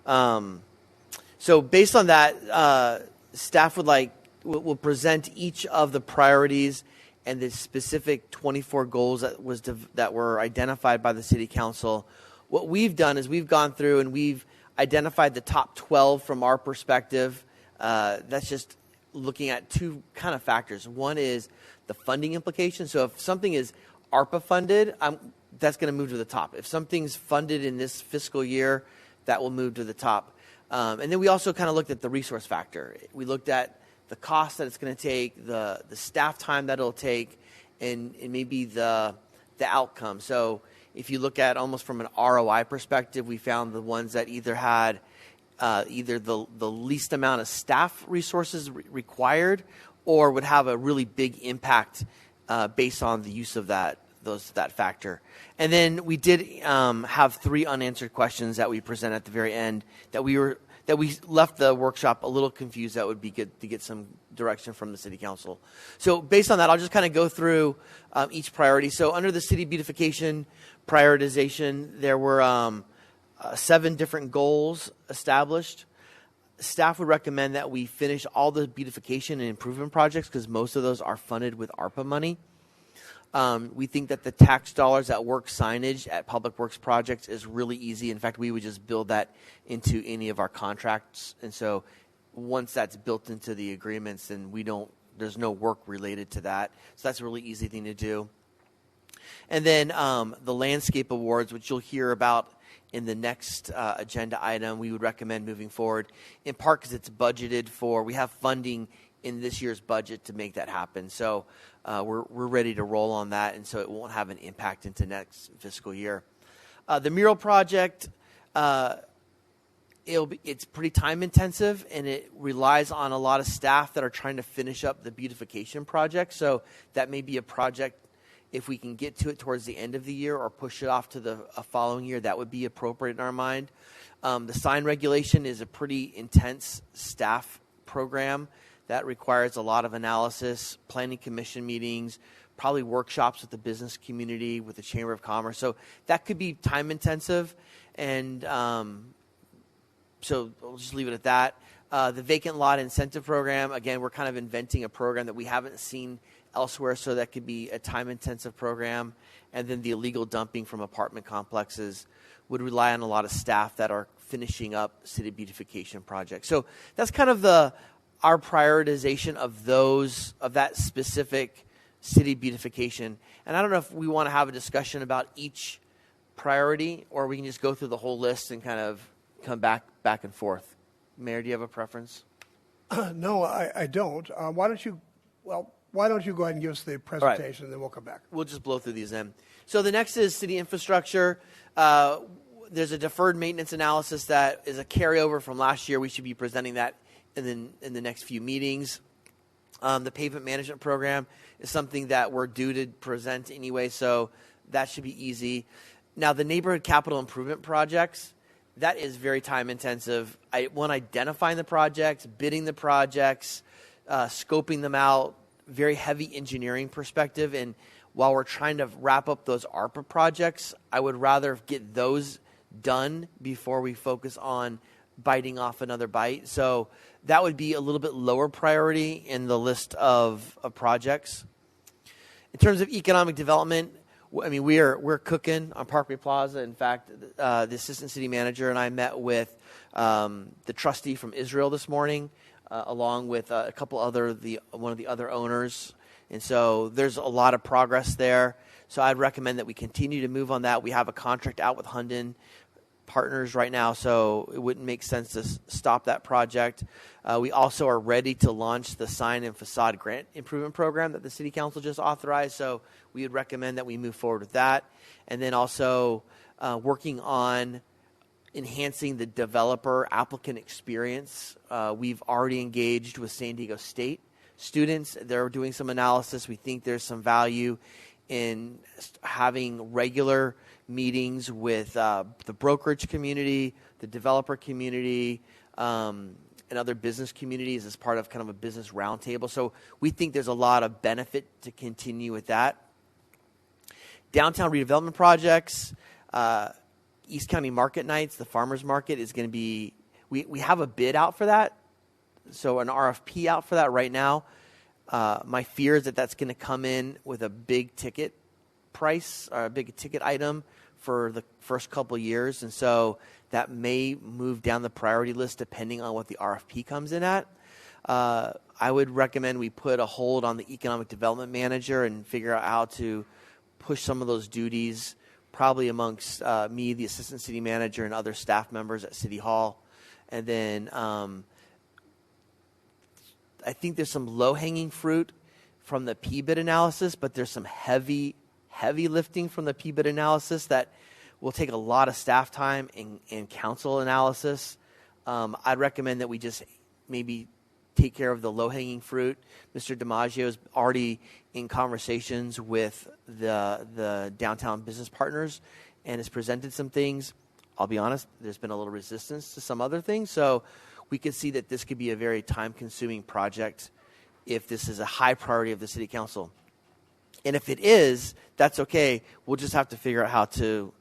So based on that, staff will present each of the priorities and the specific 24 goals that were identified by the city council. What we've done is we've gone through and we've identified the top 12 from our perspective. That's just looking at two kind of factors. One is the funding implication. So if something is ARPA funded, that's going to move to the top. If something's funded in this fiscal year, that will move to the top. And then we also kind of looked at the resource factor. We looked at the cost that it's going to take, the staff time that it'll take, and maybe the outcome. So if you look at almost from an ROI perspective, we found the ones that either had either the least amount of staff resources required, or would have a really big impact based on the use of that factor. And then we did have 3 unanswered questions that we present at the very end that we left the workshop a little confused. That would be good to get some direction from the city council. So based on that, I'll just kind of go through each priority. So under the city beautification prioritization, there were 7 different goals established. Staff would recommend that we finish all the beautification and improvement projects because most of those are funded with ARPA money. We think that the tax dollars at work signage at public works projects is really easy. In fact, we would just build that into any of our contracts. And so once that's built into the agreements, then there's no work related to that. So that's a really easy thing to do. And then the landscape awards, which you'll hear about in the next agenda item, we would recommend moving forward, in part because it's budgeted for. We have funding in this year's budget to make that happen. So we're ready to roll on that, and so it won't have an impact into next fiscal year. The mural project, it's pretty time intensive, and it relies on a lot of staff that are trying to finish up the beautification project. So that may be a project, if we can get to it towards the end of the year or push it off to the following year, that would be appropriate in our mind. The sign regulation is a pretty intense staff program that requires a lot of analysis, planning commission meetings, probably workshops with the business community, with the Chamber of Commerce. So that could be time intensive, and so we'll just leave it at that. The vacant lot incentive program, again, we're kind of inventing a program that we haven't seen elsewhere, so that could be a time-intensive program. And then the illegal dumping from apartment complexes would rely on a lot of staff that are finishing up city beautification projects. So that's kind of our prioritization of that specific city beautification. And I don't know if we want to have a discussion about each priority, or we can just go through the whole list and kind of come back and forth. Mayor, do you have a preference? No, I don't. Why don't you go ahead and give us the presentation, and then we'll come back. We'll just blow through these then. So the next is city infrastructure. There's a deferred maintenance analysis that is a carryover from last year. We should be presenting that in the next few meetings. The pavement management program is something that we're due to present anyway, so that should be easy. Now, the neighborhood capital improvement projects, that is very time intensive. Identifying the projects, bidding the projects, scoping them out, very heavy engineering perspective. And while we're trying to wrap up those ARPA projects, I would rather get those done before we focus on biting off another bite. So that would be a little bit lower priority in the list of projects. In terms of economic development, I mean, we're cooking on Parkway Plaza. In fact, the assistant city manager and I met with the trustee from Israel this morning, along with a couple one of the other owners. And so there's a lot of progress there. So I'd recommend that we continue to move on that. We have a contract out with Hunden Partners right now, so it wouldn't make sense to stop that project. We also are ready to launch the sign and facade grant improvement program that the City Council just authorized, so we would recommend that we move forward with that. And then also working on enhancing the developer applicant experience. We've already engaged with San Diego State students. They're doing some analysis. We think there's some value in having regular meetings with the brokerage community, the developer community, and other business communities as part of kind of a business roundtable. So we think there's a lot of benefit to continue with that. Downtown redevelopment projects, East County Market Nights, the farmers market is going to be, we have a bid out for that, so an RFP out for that right now. My fear is that that's going to come in with a big ticket price or a big ticket item for the first couple of years, and so that may move down the priority list depending on what the RFP comes in at. I would recommend we put a hold on the economic development manager and figure out how to push some of those duties, probably amongst me, the assistant city manager, and other staff members at City Hall. And then I think there's some low-hanging fruit from the P-bid analysis, but there's some heavy lifting from the P-bid analysis that will take a lot of staff time and council analysis. I'd recommend that we just maybe take care of the low-hanging fruit. Mr. DiMaggio is already in conversations with the downtown business partners and has presented some things. I'll be honest, there's been a little resistance to some other things, so we could see that this could be a very time-consuming project if this is a high priority of the City Council. And if it is, that's okay. We'll just have to figure out how to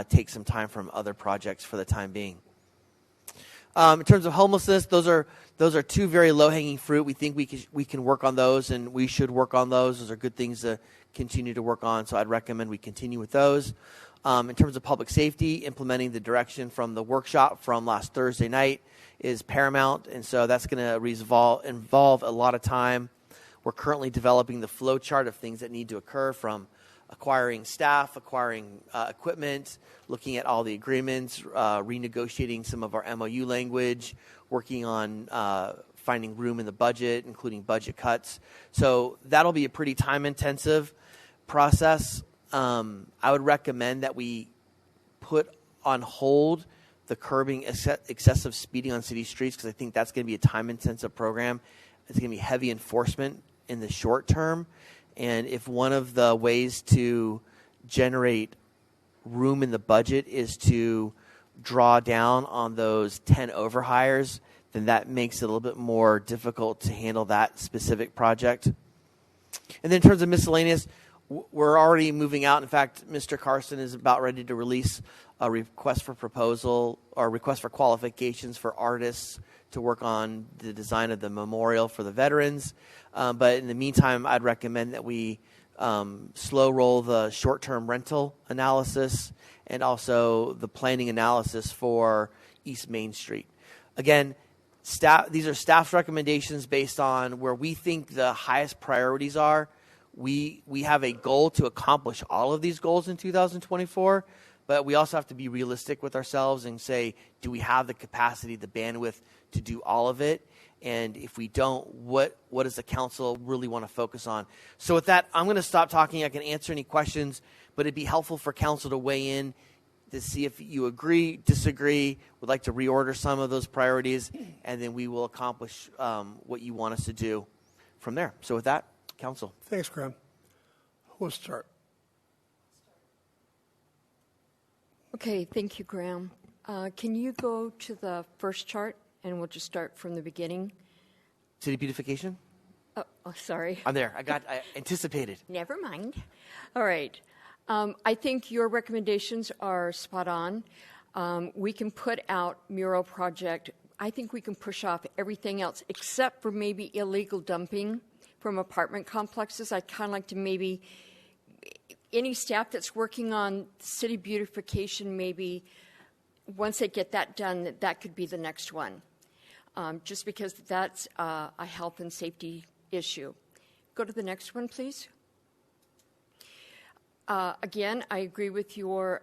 take some time from other projects for the time being. In terms of homelessness, those are two very low-hanging fruit. We think we can work on those, and we should work on those. Those are good things to continue to work on, so I'd recommend we continue with those. In terms of public safety, implementing the direction from the workshop from last Thursday night is paramount, and so that's going to involve a lot of time. We're currently developing the flow chart of things that need to occur, from acquiring staff, acquiring equipment, looking at all the agreements, renegotiating some of our MOU language, working on finding room in the budget, including budget cuts. So that'll be a pretty time-intensive process. I would recommend that we put on hold the curbing excessive speeding on city streets, because I think that's going to be a time-intensive program. It's going to be heavy enforcement in the short term. And if one of the ways to generate room in the budget is to draw down on those 10 overhires, then that makes it a little bit more difficult to handle that specific project. And then in terms of miscellaneous, we're already moving out. In fact, Mr. Carson is about ready to release a request for proposal or request for qualifications for artists to work on the design of the memorial for the veterans. But in the meantime, I'd recommend that we slow roll the short-term rental analysis and also the planning analysis for East Main Street. Again, these are staff's recommendations based on where we think the highest priorities are. We have a goal to accomplish all of these goals in 2024, but we also have to be realistic with ourselves and say, do we have the capacity, the bandwidth to do all of it? And if we don't, what does the council really want to focus on? So with that, I'm going to stop talking. I can answer any questions, but it'd be helpful for council to weigh in to see if you agree, disagree, would like to reorder some of those priorities, and then we will accomplish what you want us to do from there. So with that, council. Thanks, Graham. Who will start? Okay, thank you, Graham. Can you go to the first chart, and we'll just start from the beginning? City beautification? Oh, sorry. I'm there. I anticipated. Never mind. All right. I think your recommendations are spot on. We can put out mural project. I think we can push off everything else except for maybe illegal dumping from apartment complexes. I'd kind of like to maybe, any staff that's working on city beautification, maybe once they get that done, that could be the next one, just because that's a health and safety issue. Go to the next one, please. Again, I agree with your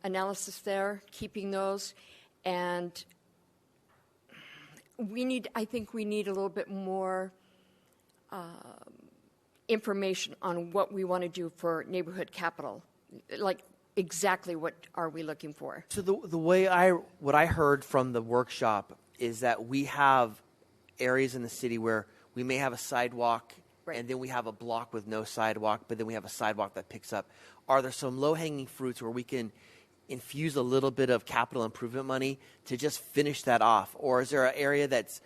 analysis there, keeping those. And I think we need a little bit more information on what we want to do for neighborhood capital. Like, exactly what are we looking for? So what I heard from the workshop is that we have areas in the city where we may have a sidewalk, right, and then we have a block with no sidewalk, but then we have a sidewalk that picks up. Are there some low-hanging fruits where we can infuse a little bit of capital improvement money to just finish that off? Or is there an area that's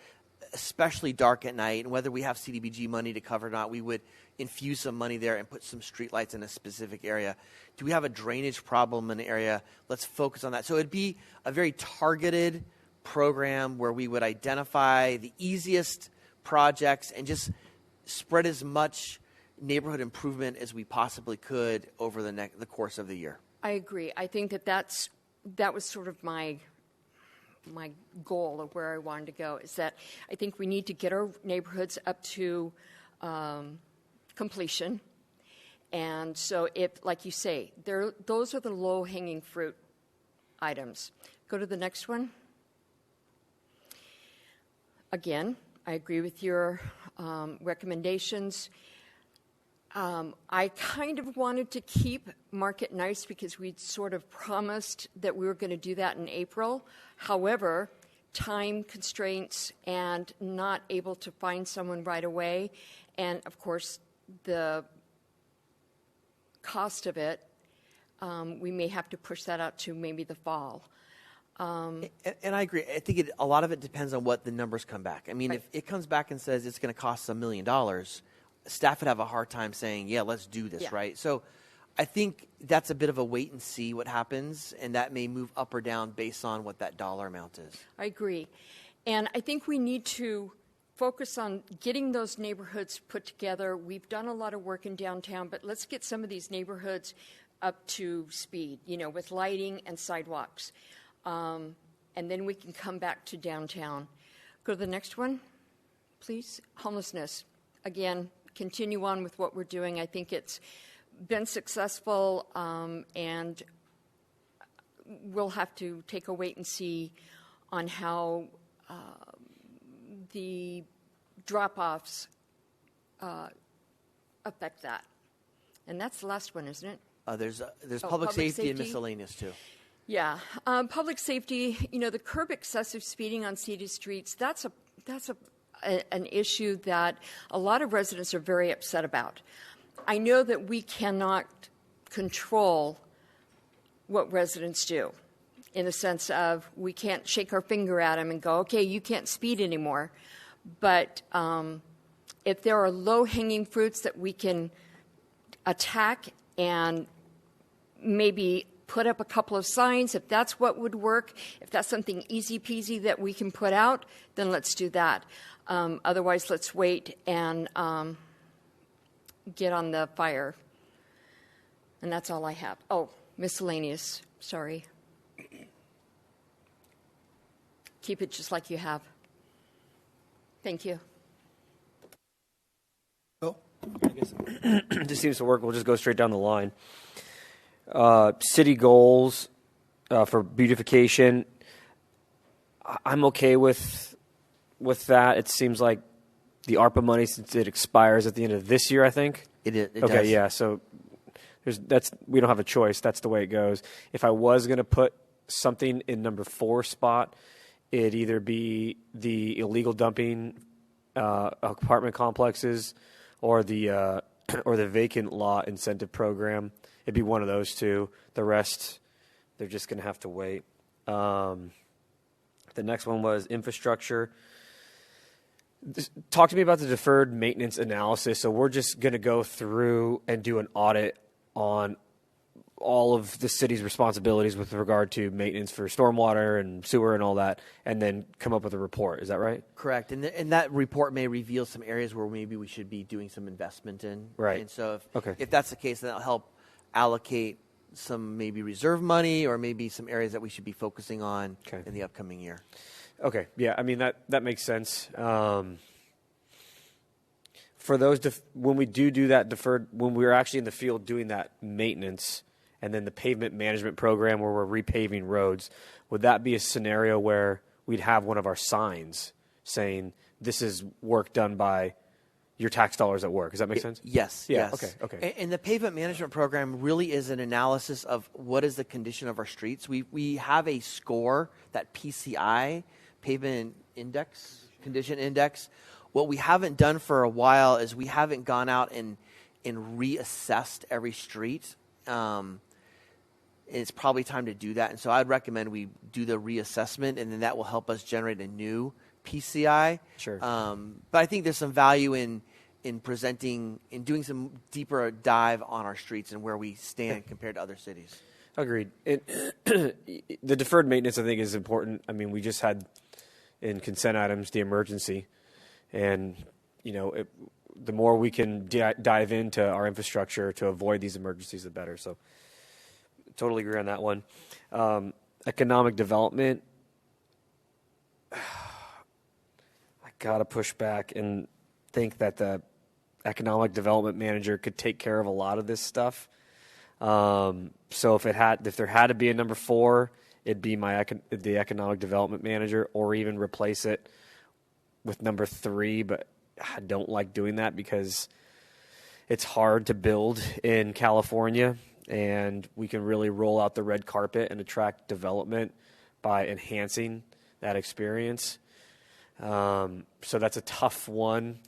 especially dark at night, and whether we have CDBG money to cover or not, we would infuse some money there and put some streetlights in a specific area? Do we have a drainage problem in an area? Let's focus on that. So it'd be a very targeted program where we would identify the easiest projects and just spread as much neighborhood improvement as we possibly could over the course of the year. I agree. I think that was sort of my goal of where I wanted to go, is that I think we need to get our neighborhoods up to completion. And so like you say, those are the low-hanging fruit items. Go to the next one. Again, I agree with your recommendations. I kind of wanted to keep Market Nice because we'd sort of promised that we were going to do that in April. However, time constraints and not able to find someone right away, and of course the cost of it, we may have to push that out to maybe the fall. And I agree. I think a lot of it depends on what the numbers come back. I mean, right, if it comes back and says it's going to cost $1 million, staff would have a hard time saying, yeah, let's do this, yeah, right? So I think that's a bit of a wait and see what happens, and that may move up or down based on what that dollar amount is. I agree. And I think we need to focus on getting those neighborhoods put together. We've done a lot of work in downtown, but let's get some of these neighborhoods up to speed, with lighting and sidewalks. And then we can come back to downtown. Go to the next one, please. Homelessness. Again, continue on with what we're doing. I think it's been successful, and we'll have to take a wait and see on how the drop-offs affect that. And that's the last one, isn't it? There's public safety and miscellaneous, too. Yeah. Public safety, the curb excessive speeding on city streets, that's an issue that a lot of residents are very upset about. I know that we cannot control what residents do, in the sense of we can't shake our finger at them and go, okay, you can't speed anymore. But if there are low-hanging fruits that we can attack and maybe put up a couple of signs, if that's what would work, if that's something easy peasy that we can put out, then let's do that. Otherwise, let's wait and get on the fire. And that's all I have. Oh, miscellaneous, sorry. Keep it just like you have. Thank you. Bill? I guess it just seems to work. We'll just go straight down the line. City goals for beautification. I'm okay with that. It seems like the ARPA money, since it expires at the end of this year, I think. It okay, does. yeah. So we don't have a choice. That's the way it goes. If I was going to put something in number 4 spot, it'd either be the illegal dumping apartment complexes or the vacant lot incentive program. It'd be one of those two. The rest, they're just going to have to wait. The next one was infrastructure. Talk to me about the deferred maintenance analysis. So we're just going to go through and do an audit on all of the city's responsibilities with regard to maintenance for stormwater and sewer and all that, and then come up with a report. Is that right? Correct. And that report may reveal some areas where maybe we should be doing some investment in. Right. And so if that's the case, then that'll help allocate some maybe reserve money or maybe some areas that we should be focusing on in the upcoming year. Okay. Yeah. I mean, that makes sense. for those when we do that deferred, when we're actually in the field doing that maintenance, and then the pavement management program where we're repaving roads, would that be a scenario where we'd have one of our signs saying this is work done by your tax dollars at work? Does that make sense? Yes. Yeah. Yes. Okay. And the pavement management program really is an analysis of what is the condition of our streets. We have a score, that PCI, pavement index, condition index. What we haven't done for a while is we haven't gone out and reassessed every street. It's probably time to do that. And so I'd recommend we do the reassessment, and then that will help us generate a new PCI. Sure. But I think there's some value in presenting, in doing some deeper dive on our streets and where we stand compared to other cities. Agreed. The deferred maintenance, I think, is important. I mean, we just had in consent items the emergency, and the more we can dive into our infrastructure to avoid these emergencies, the better. So, totally agree on that one. Economic development, I gotta push back and think that the economic development manager could take care of a lot of this stuff. So if there had to be a number 4, it'd be the economic development manager, or even replace it with number 3. But I don't like doing that because it's hard to build in California, and we can really roll out the red carpet and attract development by enhancing that experience. So that's a tough one.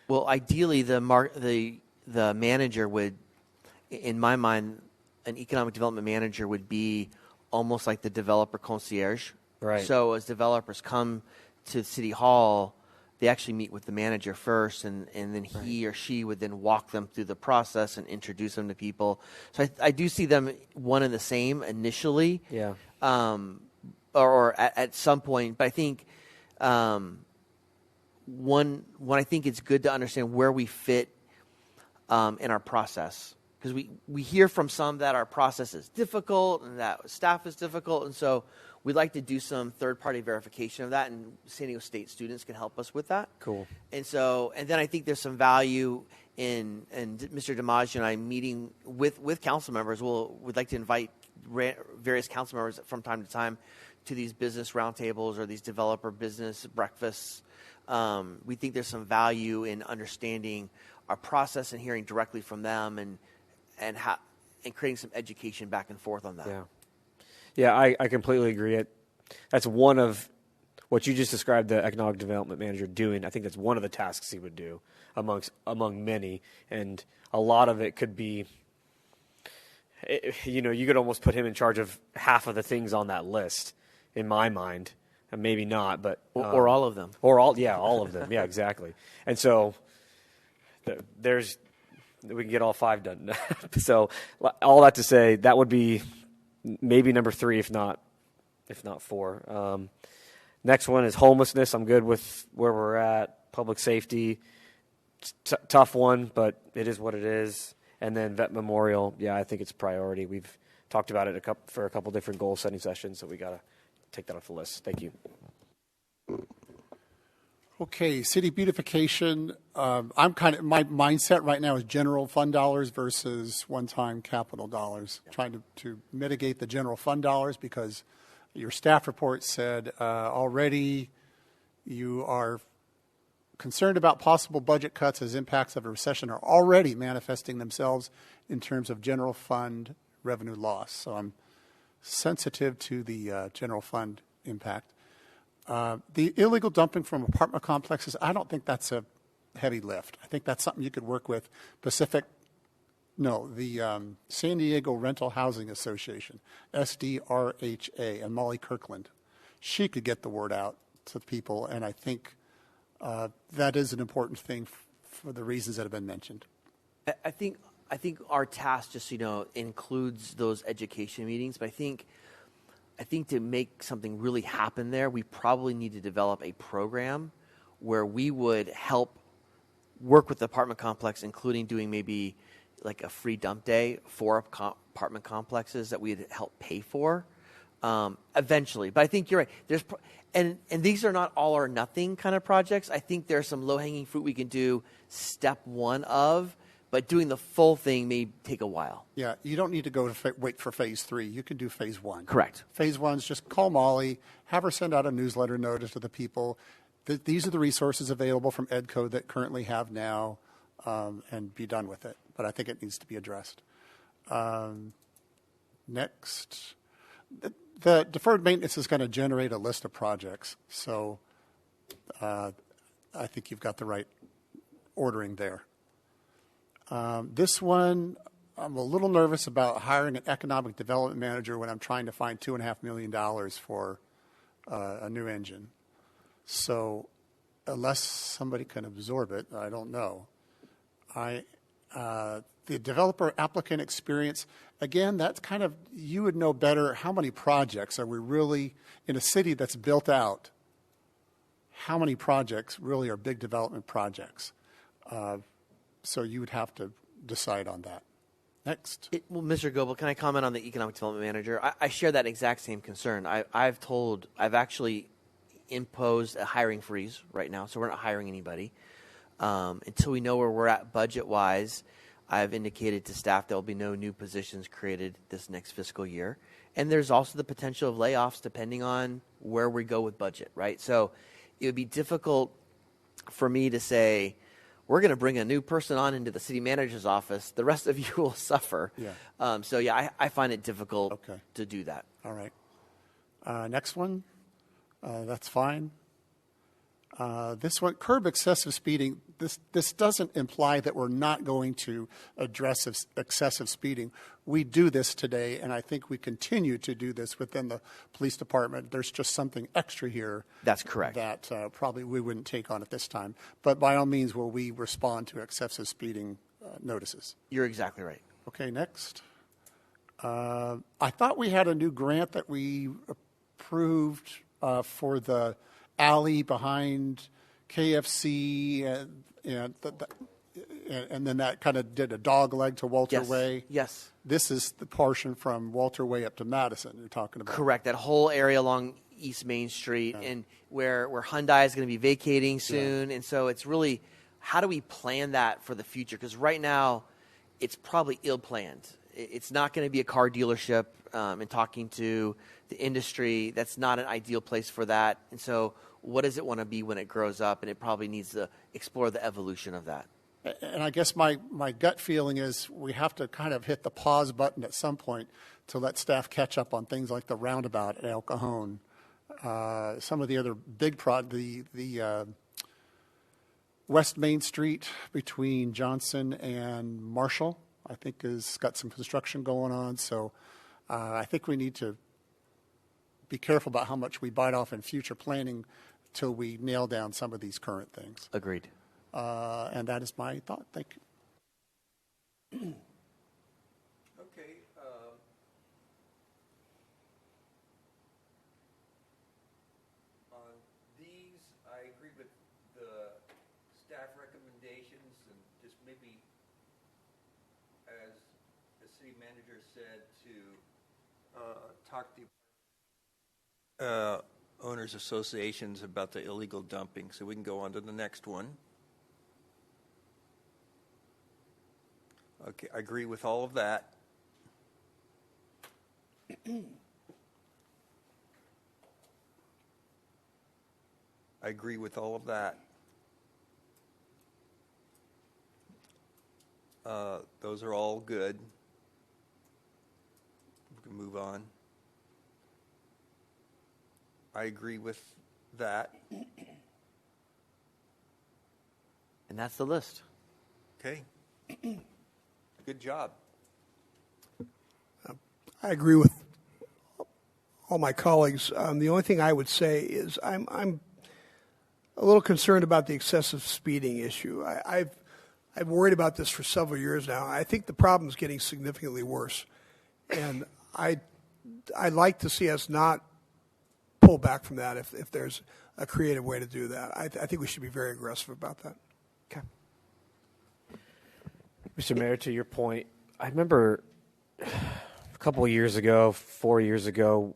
Well, ideally, the manager would, in my mind, an economic development manager would be almost like the developer concierge. Right. So as developers come to City Hall, they actually meet with the manager first, and then he or she would then walk them through the process and introduce them to people. So I do see them one and the same initially. Yeah. Or at some point. But I think one I think it's good to understand where we fit in our process. Because we hear from some that our process is difficult and that staff is difficult. And so we'd like to do some third-party verification of that, and San Diego State students can help us with that. Cool. And then I think there's some value in Mr. DiMaggio and I meeting with council members. We'd like to invite various council members from time to time to these business roundtables or these developer business breakfasts. We think there's some value in understanding our process and hearing directly from them and creating some education back and forth on that. Yeah, I completely agree. That's one of what you just described the economic development manager doing. I think that's one of the tasks he would do among many, and a lot of it could be, you could almost put him in charge of half of the things on that list, in my mind. And maybe not, but or all of them, all of them. Yeah, exactly. And so we can get all 5 done. So all that to say, that would be maybe number 3, if not 4. Next one is homelessness. I'm good with where we're at. Public safety, tough one, but it is what it is. And then vet memorial. Yeah, I think it's a priority. We've talked about it for a couple different goal setting sessions, so we got to take that off the list. Thank you. Okay, city beautification. My mindset right now is general fund dollars versus one-time capital dollars. Trying to mitigate the general fund dollars because your staff report said already you are concerned about possible budget cuts as impacts of a recession are already manifesting themselves in terms of general fund revenue loss. So I'm sensitive to the general fund impact. The illegal dumping from apartment complexes, I don't think that's a heavy lift. I think that's something you could work with the San Diego Rental Housing Association, SDRHA, and Molly Kirkland. She could get the word out to people, and I think that is an important thing for the reasons that have been mentioned. I think our task, just includes those education meetings. But I think to make something really happen there, we probably need to develop a program where we would help work with the apartment complex, including doing maybe like a free dump day for apartment complexes that we'd help pay for. eventually. But I think you're right. And these are not all or nothing kind of projects. I think there's some low-hanging fruit we can do step one of, but doing the full thing may take a while. Yeah, you don't need to go to wait for phase 3. You can do phase 1. Correct. Phase 1 is just call Molly, have her send out a newsletter notice to the people. These are the resources available from EDCO that currently have now, and be done with it. But I think it needs to be addressed. Next, the deferred maintenance is going to generate a list of projects. So I think you've got the right ordering there. This one, I'm a little nervous about hiring an economic development manager when I'm trying to find $2.5 million for a new engine. So unless somebody can absorb it, I don't know. The developer applicant experience, again, that's kind of, you would know better how many projects are we really, in a city that's built out, how many projects really are big development projects. So you would have to decide on that. Next. Well, Mr. Goebel, can I comment on the economic development manager? I share that exact same concern. I've actually imposed a hiring freeze right now, so we're not hiring anybody. Until we know where we're at budget-wise, I've indicated to staff there will be no new positions created this next fiscal year. And there's also the potential of layoffs depending on where we go with budget, right? So it would be difficult for me to say, we're going to bring a new person on into the city manager's office. The rest of you will suffer. Yeah. I find it difficult to do that. All right. Next one. That's fine. This one, curb excessive speeding. This doesn't imply that we're not going to address excessive speeding. We do this today, and I think we continue to do this within the police department. There's just something extra here. That's correct. That probably we wouldn't take on at this time. But by all means, will we respond to excessive speeding notices? You're exactly right. Okay, next. I thought we had a new grant that we approved for the alley behind KFC, and then that kind of did a dog leg to Walter Way. Yes. This is the portion from Walter Way up to Madison you're talking about. Correct. That whole area along East Main Street, and where Hyundai is going to be vacating soon. And so it's really, how do we plan that for the future? Because right now, it's probably ill-planned. It's not going to be a car dealership, and talking to the industry, that's not an ideal place for that. And so what does it want to be when it grows up? And it probably needs to explore the evolution of that. And I guess my gut feeling is we have to kind of hit the pause button at some point to let staff catch up on things like the roundabout at El Cajon. Some of the other big the West Main Street between Johnson and Marshall, I think, has got some construction going on. So I think we need to be careful about how much we bite off in future planning till we nail down some of these current things. Agreed. And that is my thought. Thank you. Okay. On these, I agree with the staff recommendations, and just maybe, as the city manager said, to talk to owners associations about the illegal dumping. So we can go on to the next one. Okay, I agree with all of that. I agree with all of that. Those are all good. We can move on. I agree with that. And that's the list. Okay. Good job. I agree with all my colleagues. The only thing I would say is I'm a little concerned about the excessive speeding issue. I've worried about this for several years now. I think the problem is getting significantly worse, and I'd like to see us not pull back from that if there's a creative way to do that. I think we should be very aggressive about that. Okay. Mr. Mayor, to your point, I remember a couple of years ago, 4 years ago,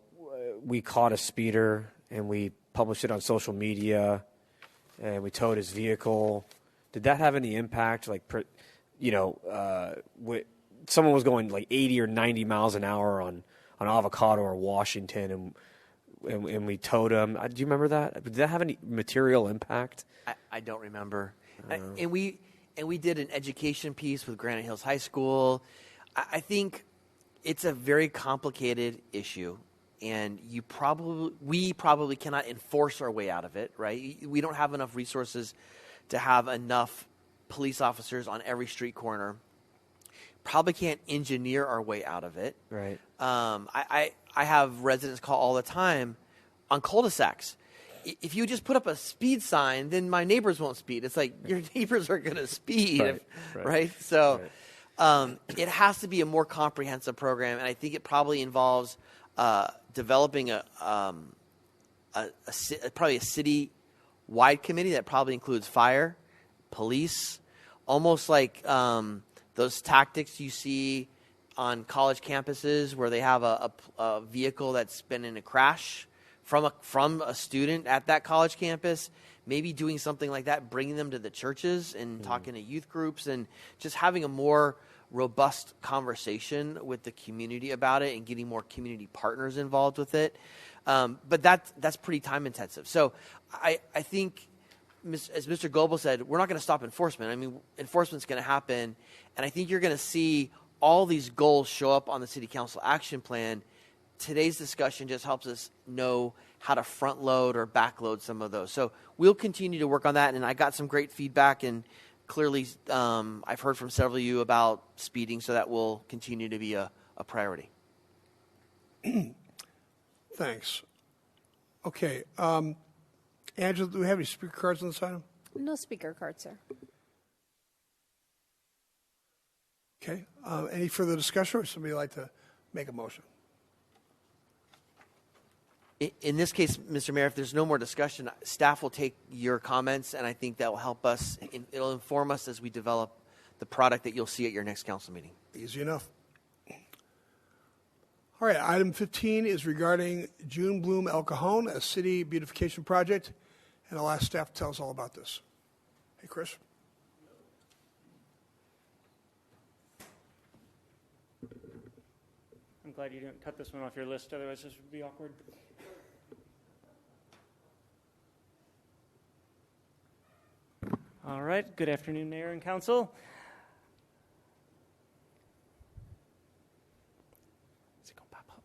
we caught a speeder and we published it on social media and we towed his vehicle. Did that have any impact? Like, someone was going like 80 or 90 miles an hour on Avocado or Washington, and we towed him. Do you remember that? Did that have any material impact? I don't remember. And we did an education piece with Granite Hills High School. I think it's a very complicated issue, and we probably cannot enforce our way out of it, right? We don't have enough resources to have enough police officers on every street corner. Probably can't engineer our way out of it. Right. I have residents call all the time on cul-de-sacs. If you just put up a speed sign, then my neighbors won't speed. It's like your neighbors are going to speed, right? So it has to be a more comprehensive program, and I think it probably involves developing probably a city-wide committee that probably includes fire, police, almost like those tactics you see on college campuses where they have a vehicle that's been in a crash from a student at that college campus, maybe doing something like that, bringing them to the churches and talking to youth groups and just having a more robust conversation with the community about it and getting more community partners involved with it. But that's pretty time intensive. So I think, as Mr. Goebel said, we're not going to stop enforcement. I mean, enforcement's going to happen, and I think you're going to see all these goals show up on the City Council action plan. Today's discussion just helps us know how to front load or back load some of those. So we'll continue to work on that, and I got some great feedback, and clearly I've heard from several of you about speeding, so that will continue to be a priority. Thanks. Okay. Angela, do we have any speaker cards on this item? No speaker cards, sir. Okay. Any further discussion, or would somebody like to make a motion? In this case, Mr. Mayor, if there's no more discussion, staff will take your comments, and I think that will help us. It'll inform us as we develop the product that you'll see at your next council meeting. Easy enough. All right, item 15 is regarding June Bloom El Cajon, a city beautification project, and I'll ask staff to tell us all about this. Hey, Chris. I'm glad you didn't cut this one off your list, otherwise this would be awkward. All right, good afternoon, Mayor and Council. Is it going to pop up?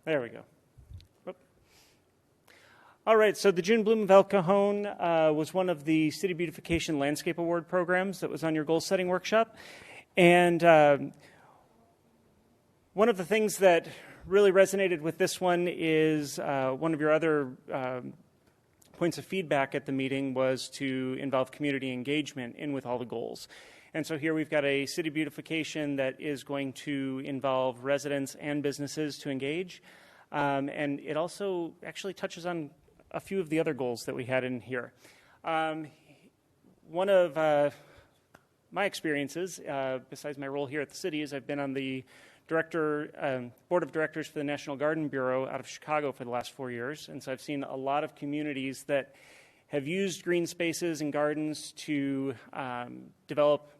There we go. Whoop. All right, so the June Bloom of El Cajon was one of the City Beautification Landscape Award programs that was on your goal-setting workshop. And one of the things that really resonated with this one is one of your other points of feedback at the meeting was to involve community engagement in with all the goals. And so here we've got a city beautification that is going to involve residents and businesses to engage. And it also actually touches on a few of the other goals that we had in here. One of my experiences, besides my role here at the city, is I've been on the board of directors for the National Garden Bureau out of Chicago for the last 4 years. And so I've seen a lot of communities that have used green spaces and gardens to develop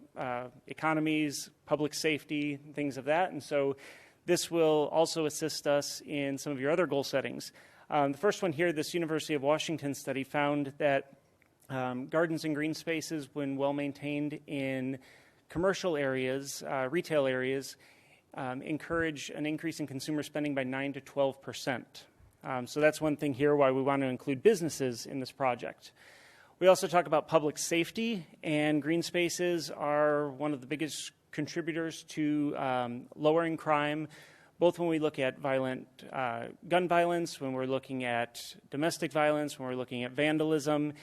economies, public safety, things of that. And so this will also assist us in some of your other goal settings. The first one here, this University of Washington study found that gardens and green spaces, when well maintained in commercial areas, retail areas, encourage an increase in consumer spending by 9 to 12%. So that's one thing here why we want to include businesses in this project. We also talk about public safety, and green spaces are one of the biggest contributors to lowering crime, both when we look at violent gun violence, when we're looking at domestic violence, when we're looking at vandalism.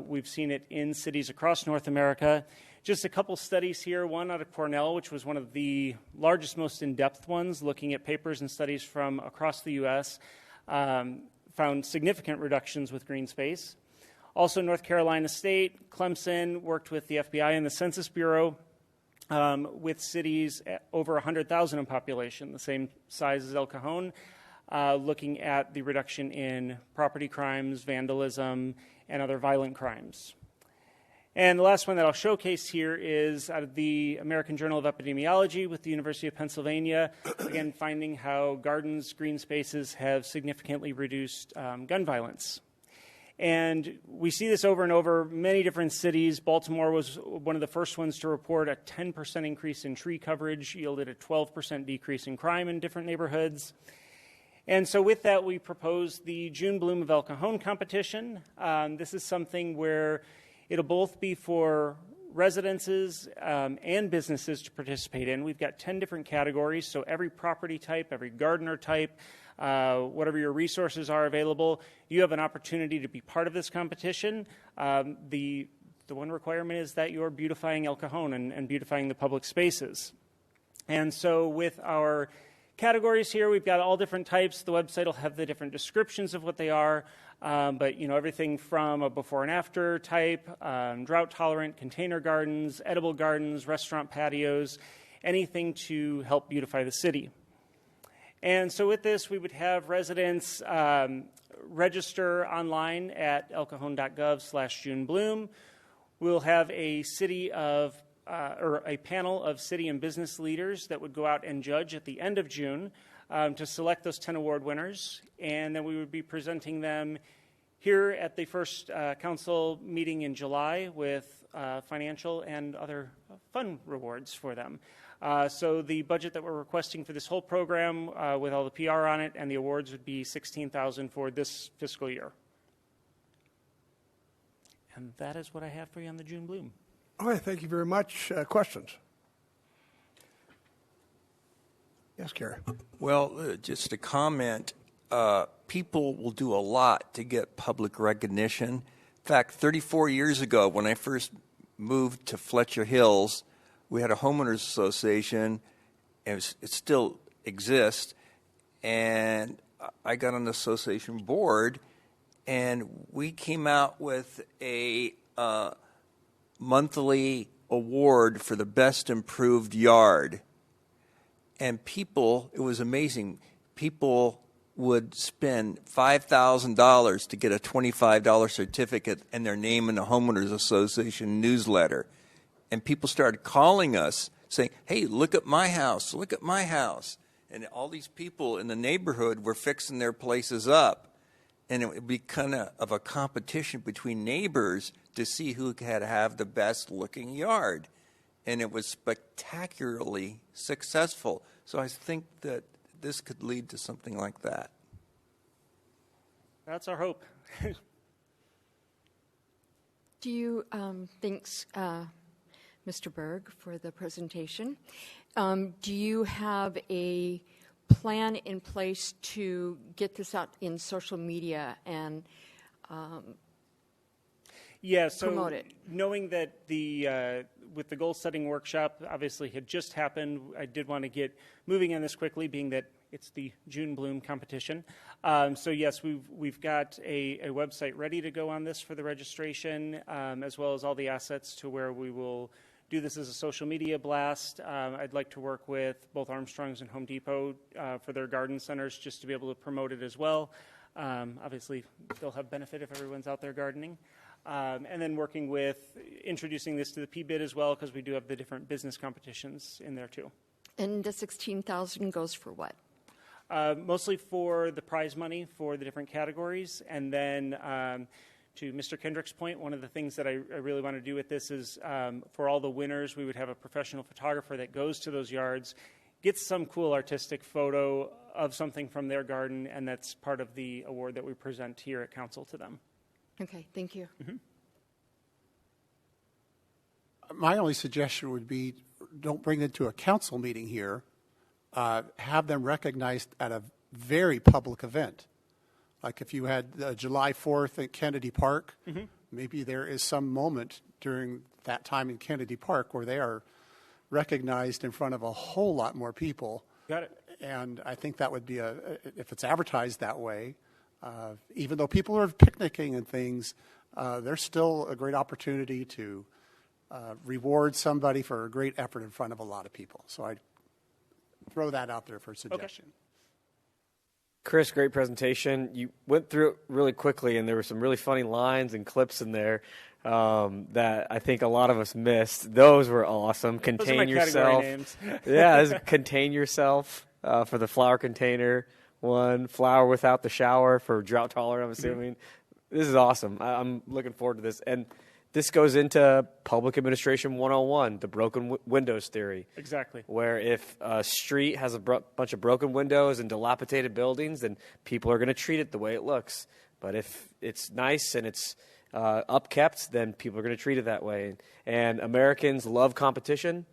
We've seen it in cities across North America. Just a couple studies here, one out of Cornell, which was one of the largest, most in-depth ones, looking at papers and studies from across the U.S., found significant reductions with green space. Also, North Carolina State, Clemson worked with the FBI and the Census Bureau with cities over 100,000 in population, the same size as El Cajon, looking at the reduction in property crimes, vandalism, and other violent crimes. And the last one that I'll showcase here is out of the American Journal of Epidemiology with the University of Pennsylvania, again, finding how gardens, green spaces have significantly reduced gun violence. And we see this over and over, many different cities. Baltimore was one of the first ones to report a 10% increase in tree coverage, yielded a 12% decrease in crime in different neighborhoods. And so with that, we proposed the June Bloom of El Cajon competition. This is something where it'll both be for residences and businesses to participate in. We've got 10 different categories, so every property type, every gardener type, whatever your resources are available, you have an opportunity to be part of this competition. The one requirement is that you're beautifying El Cajon and beautifying the public spaces. And so with our categories here, we've got all different types. The website will have the different descriptions of what they are. But everything from a before and after type, drought tolerant, container gardens, edible gardens, restaurant patios, anything to help beautify the city. And so with this, we would have residents register online at elcajon.gov/JuneBloom. We'll have a panel of city and business leaders that would go out and judge at the end of June to select those 10 award winners, and then we would be presenting them here at the first council meeting in July with financial and other fun rewards for them. So the budget that we're requesting for this whole program with all the PR on it and the awards would be $16,000 for this fiscal year. And that is what I have for you on the June Bloom. All right, thank you very much. Questions? Yes, Gary. Well, just a comment. People will do a lot to get public recognition. In fact, 34 years ago, when I first moved to Fletcher Hills, we had a homeowners association, and it still exists, and I got on the association board, and we came out with a monthly award for the best improved yard. And people, it was amazing, people would spend $5,000 to get a $25 certificate and their name in the Homeowners Association newsletter. And people started calling us saying, hey, look at my house, look at my house. And all these people in the neighborhood were fixing their places up. And it would be kind of a competition between neighbors to see who could have the best looking yard. And it was spectacularly successful. So I think that this could lead to something like that. That's our hope. Do you, thanks, Mr. Berg, for the presentation. Do you have a plan in place to get this out in social media and promote it? Knowing that with the goal-setting workshop obviously had just happened, I did want to get moving on this quickly, being that it's the June Bloom competition. So yes, we've got a website ready to go on this for the registration, as well as all the assets to where we will do this as a social media blast. I'd like to work with both Armstrong's and Home Depot for their garden centers just to be able to promote it as well. Obviously, they'll have benefit if everyone's out there gardening. And then working with introducing this to the PBID as well, because we do have the different business competitions in there too. And the $16,000 goes for what? Mostly for the prize money for the different categories. And then to Mr. Kendrick's point, one of the things that I really want to do with this is for all the winners, we would have a professional photographer that goes to those yards, gets some cool artistic photo of something from their garden, and that's part of the award that we present here at council to them. Okay, thank you. Mm-hmm. My only suggestion would be don't bring it to a council meeting here. Have them recognized at a very public event. Like if you had July 4th at Kennedy Park, mm-hmm. maybe there is some moment during that time in Kennedy Park where they are recognized in front of a whole lot more people. Got it. And I think that would be if it's advertised that way, even though people are picnicking and things, there's still a great opportunity to reward somebody for a great effort in front of a lot of people. So I throw that out there for a suggestion. Okay. Chris, great presentation. You went through it really quickly, and there were some really funny lines and clips in there that I think a lot of us missed. Those were awesome. Contain yourself. Names. Yeah, contain yourself for the flower container one. Flower without the shower for drought tolerant, I'm assuming. This is awesome. I'm looking forward to this. And this goes into Public Administration 101, the broken windows theory. Exactly. Where if a street has a bunch of broken windows and dilapidated buildings, then people are going to treat it the way it looks. But if it's nice and it's upkept, then people are going to treat it that way. And Americans love competition,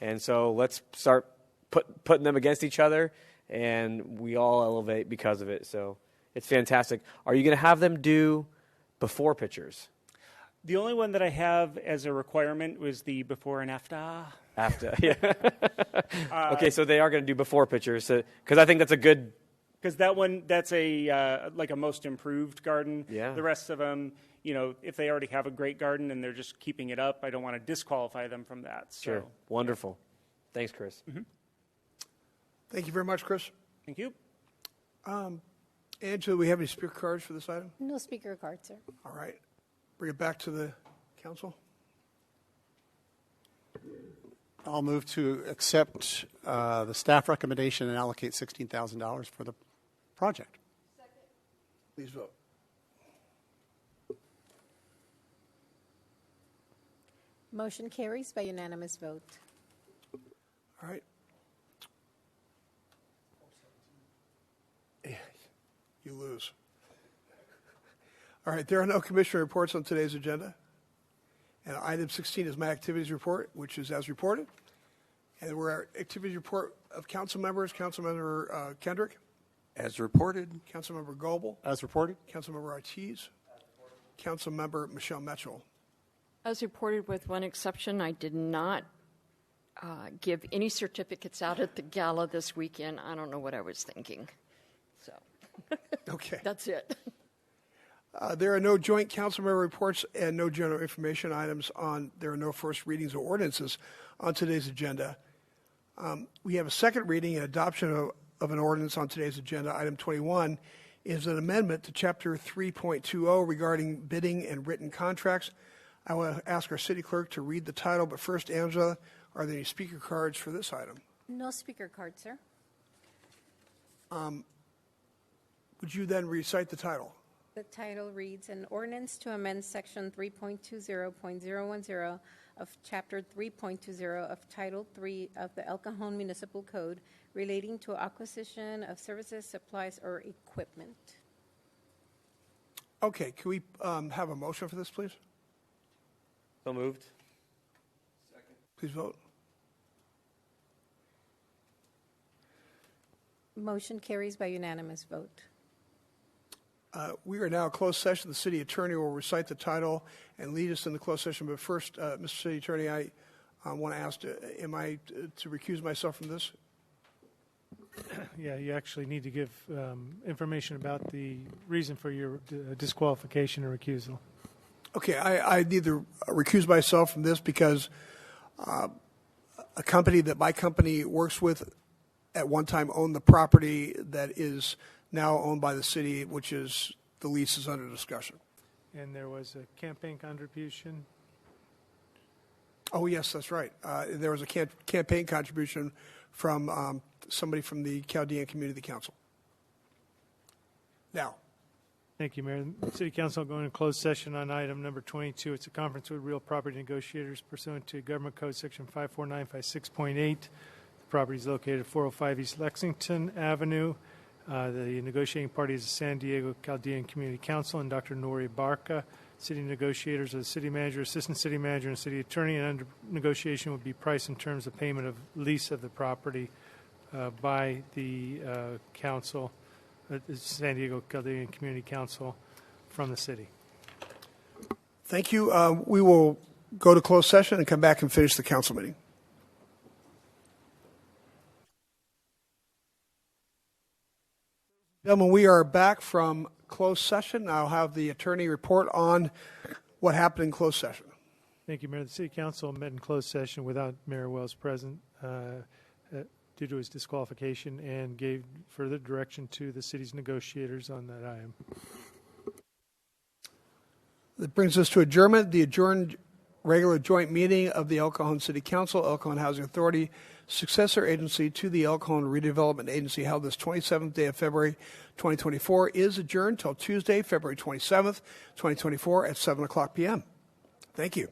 and so let's start putting them against each other, and we all elevate because of it. So it's fantastic. Are you going to have them do before pictures? The only one that I have as a requirement was the before and after. After, yeah. Okay, so they are going to do before pictures, because I think that's a good. Because that's a like a most improved garden. Yeah. The rest of them, if they already have a great garden and they're just keeping it up, I don't want to disqualify them from that. So. Sure. Wonderful. Thanks, Chris. Mm-hmm. Thank you very much, Chris. Thank you. Angela, do we have any speaker cards for this item? No speaker cards, sir. All right. Bring it back to the council. I'll move to accept the staff recommendation and allocate $16,000 for the project. Second. Please vote. Motion carries by unanimous vote. All right. You lose. All right, there are no commissioner reports on today's agenda. And item 16 is my activities report, which is as reported. And we're at activities report of council members. Councilmember Kendrick. As reported. Councilmember Goebel. As reported. Councilmember Ortiz. Councilmember Michelle Mitchell. As reported, with one exception, I did not give any certificates out at the gala this weekend. I don't know what I was thinking. So Okay. that's it. There are no joint council member reports and no general information items on. There are no first readings or ordinances on today's agenda. We have a second reading and adoption of an ordinance on today's agenda. Item 21 is an amendment to Chapter 3.20 regarding bidding and written contracts. I want to ask our city clerk to read the title, but first, Angela, are there any speaker cards for this item? No speaker cards, sir. Would you then recite the title? The title reads, an ordinance to amend section 3.20.010 of chapter 3.20 of title 3 of the El Cajon Municipal Code relating to acquisition of services, supplies, or equipment. Okay, can we have a motion for this, please? So moved. Second. Please vote. Motion carries by unanimous vote. We are now in closed session. The city attorney will recite the title and lead us in the closed session. But first, Mr. City Attorney, I want to ask, am I to recuse myself from this? Yeah, you actually need to give information about the reason for your disqualification or recusal. Okay, I need to recuse myself from this because a company that my company works with at one time owned the property that is now owned by the city, which is the lease is under discussion. And there was a campaign contribution. Oh, yes, that's right. There was a campaign contribution from somebody from the Chaldean Community Council. Now. Thank you, Mayor. City Council going to closed session on item number 22. It's a conference with real property negotiators pursuant to Government Code Section 54956.8. The property is located at 405 East Lexington Avenue. The negotiating party is the San Diego Chaldean Community Council and Dr. Nori Barca. City negotiators are the city manager, assistant city manager, and city attorney. And under negotiation would be price in terms of payment of lease of the property by the council, San Diego Chaldean Community Council, from the city. Thank you. We will go to closed session and come back and finish the council meeting. Gentlemen, we are back from closed session. I'll have the attorney report on what happened in closed session. Thank you, Mayor. The City Council met in closed session without Mayor Wells present due to his disqualification and gave further direction to the city's negotiators on that item. That brings us to adjournment. The adjourned regular joint meeting of the El Cajon City Council, El Cajon Housing Authority, successor agency to the El Cajon Redevelopment Agency, held this 27th day of February 2024, is adjourned till Tuesday, February 27th, 2024 at 7 o'clock p.m. Thank you.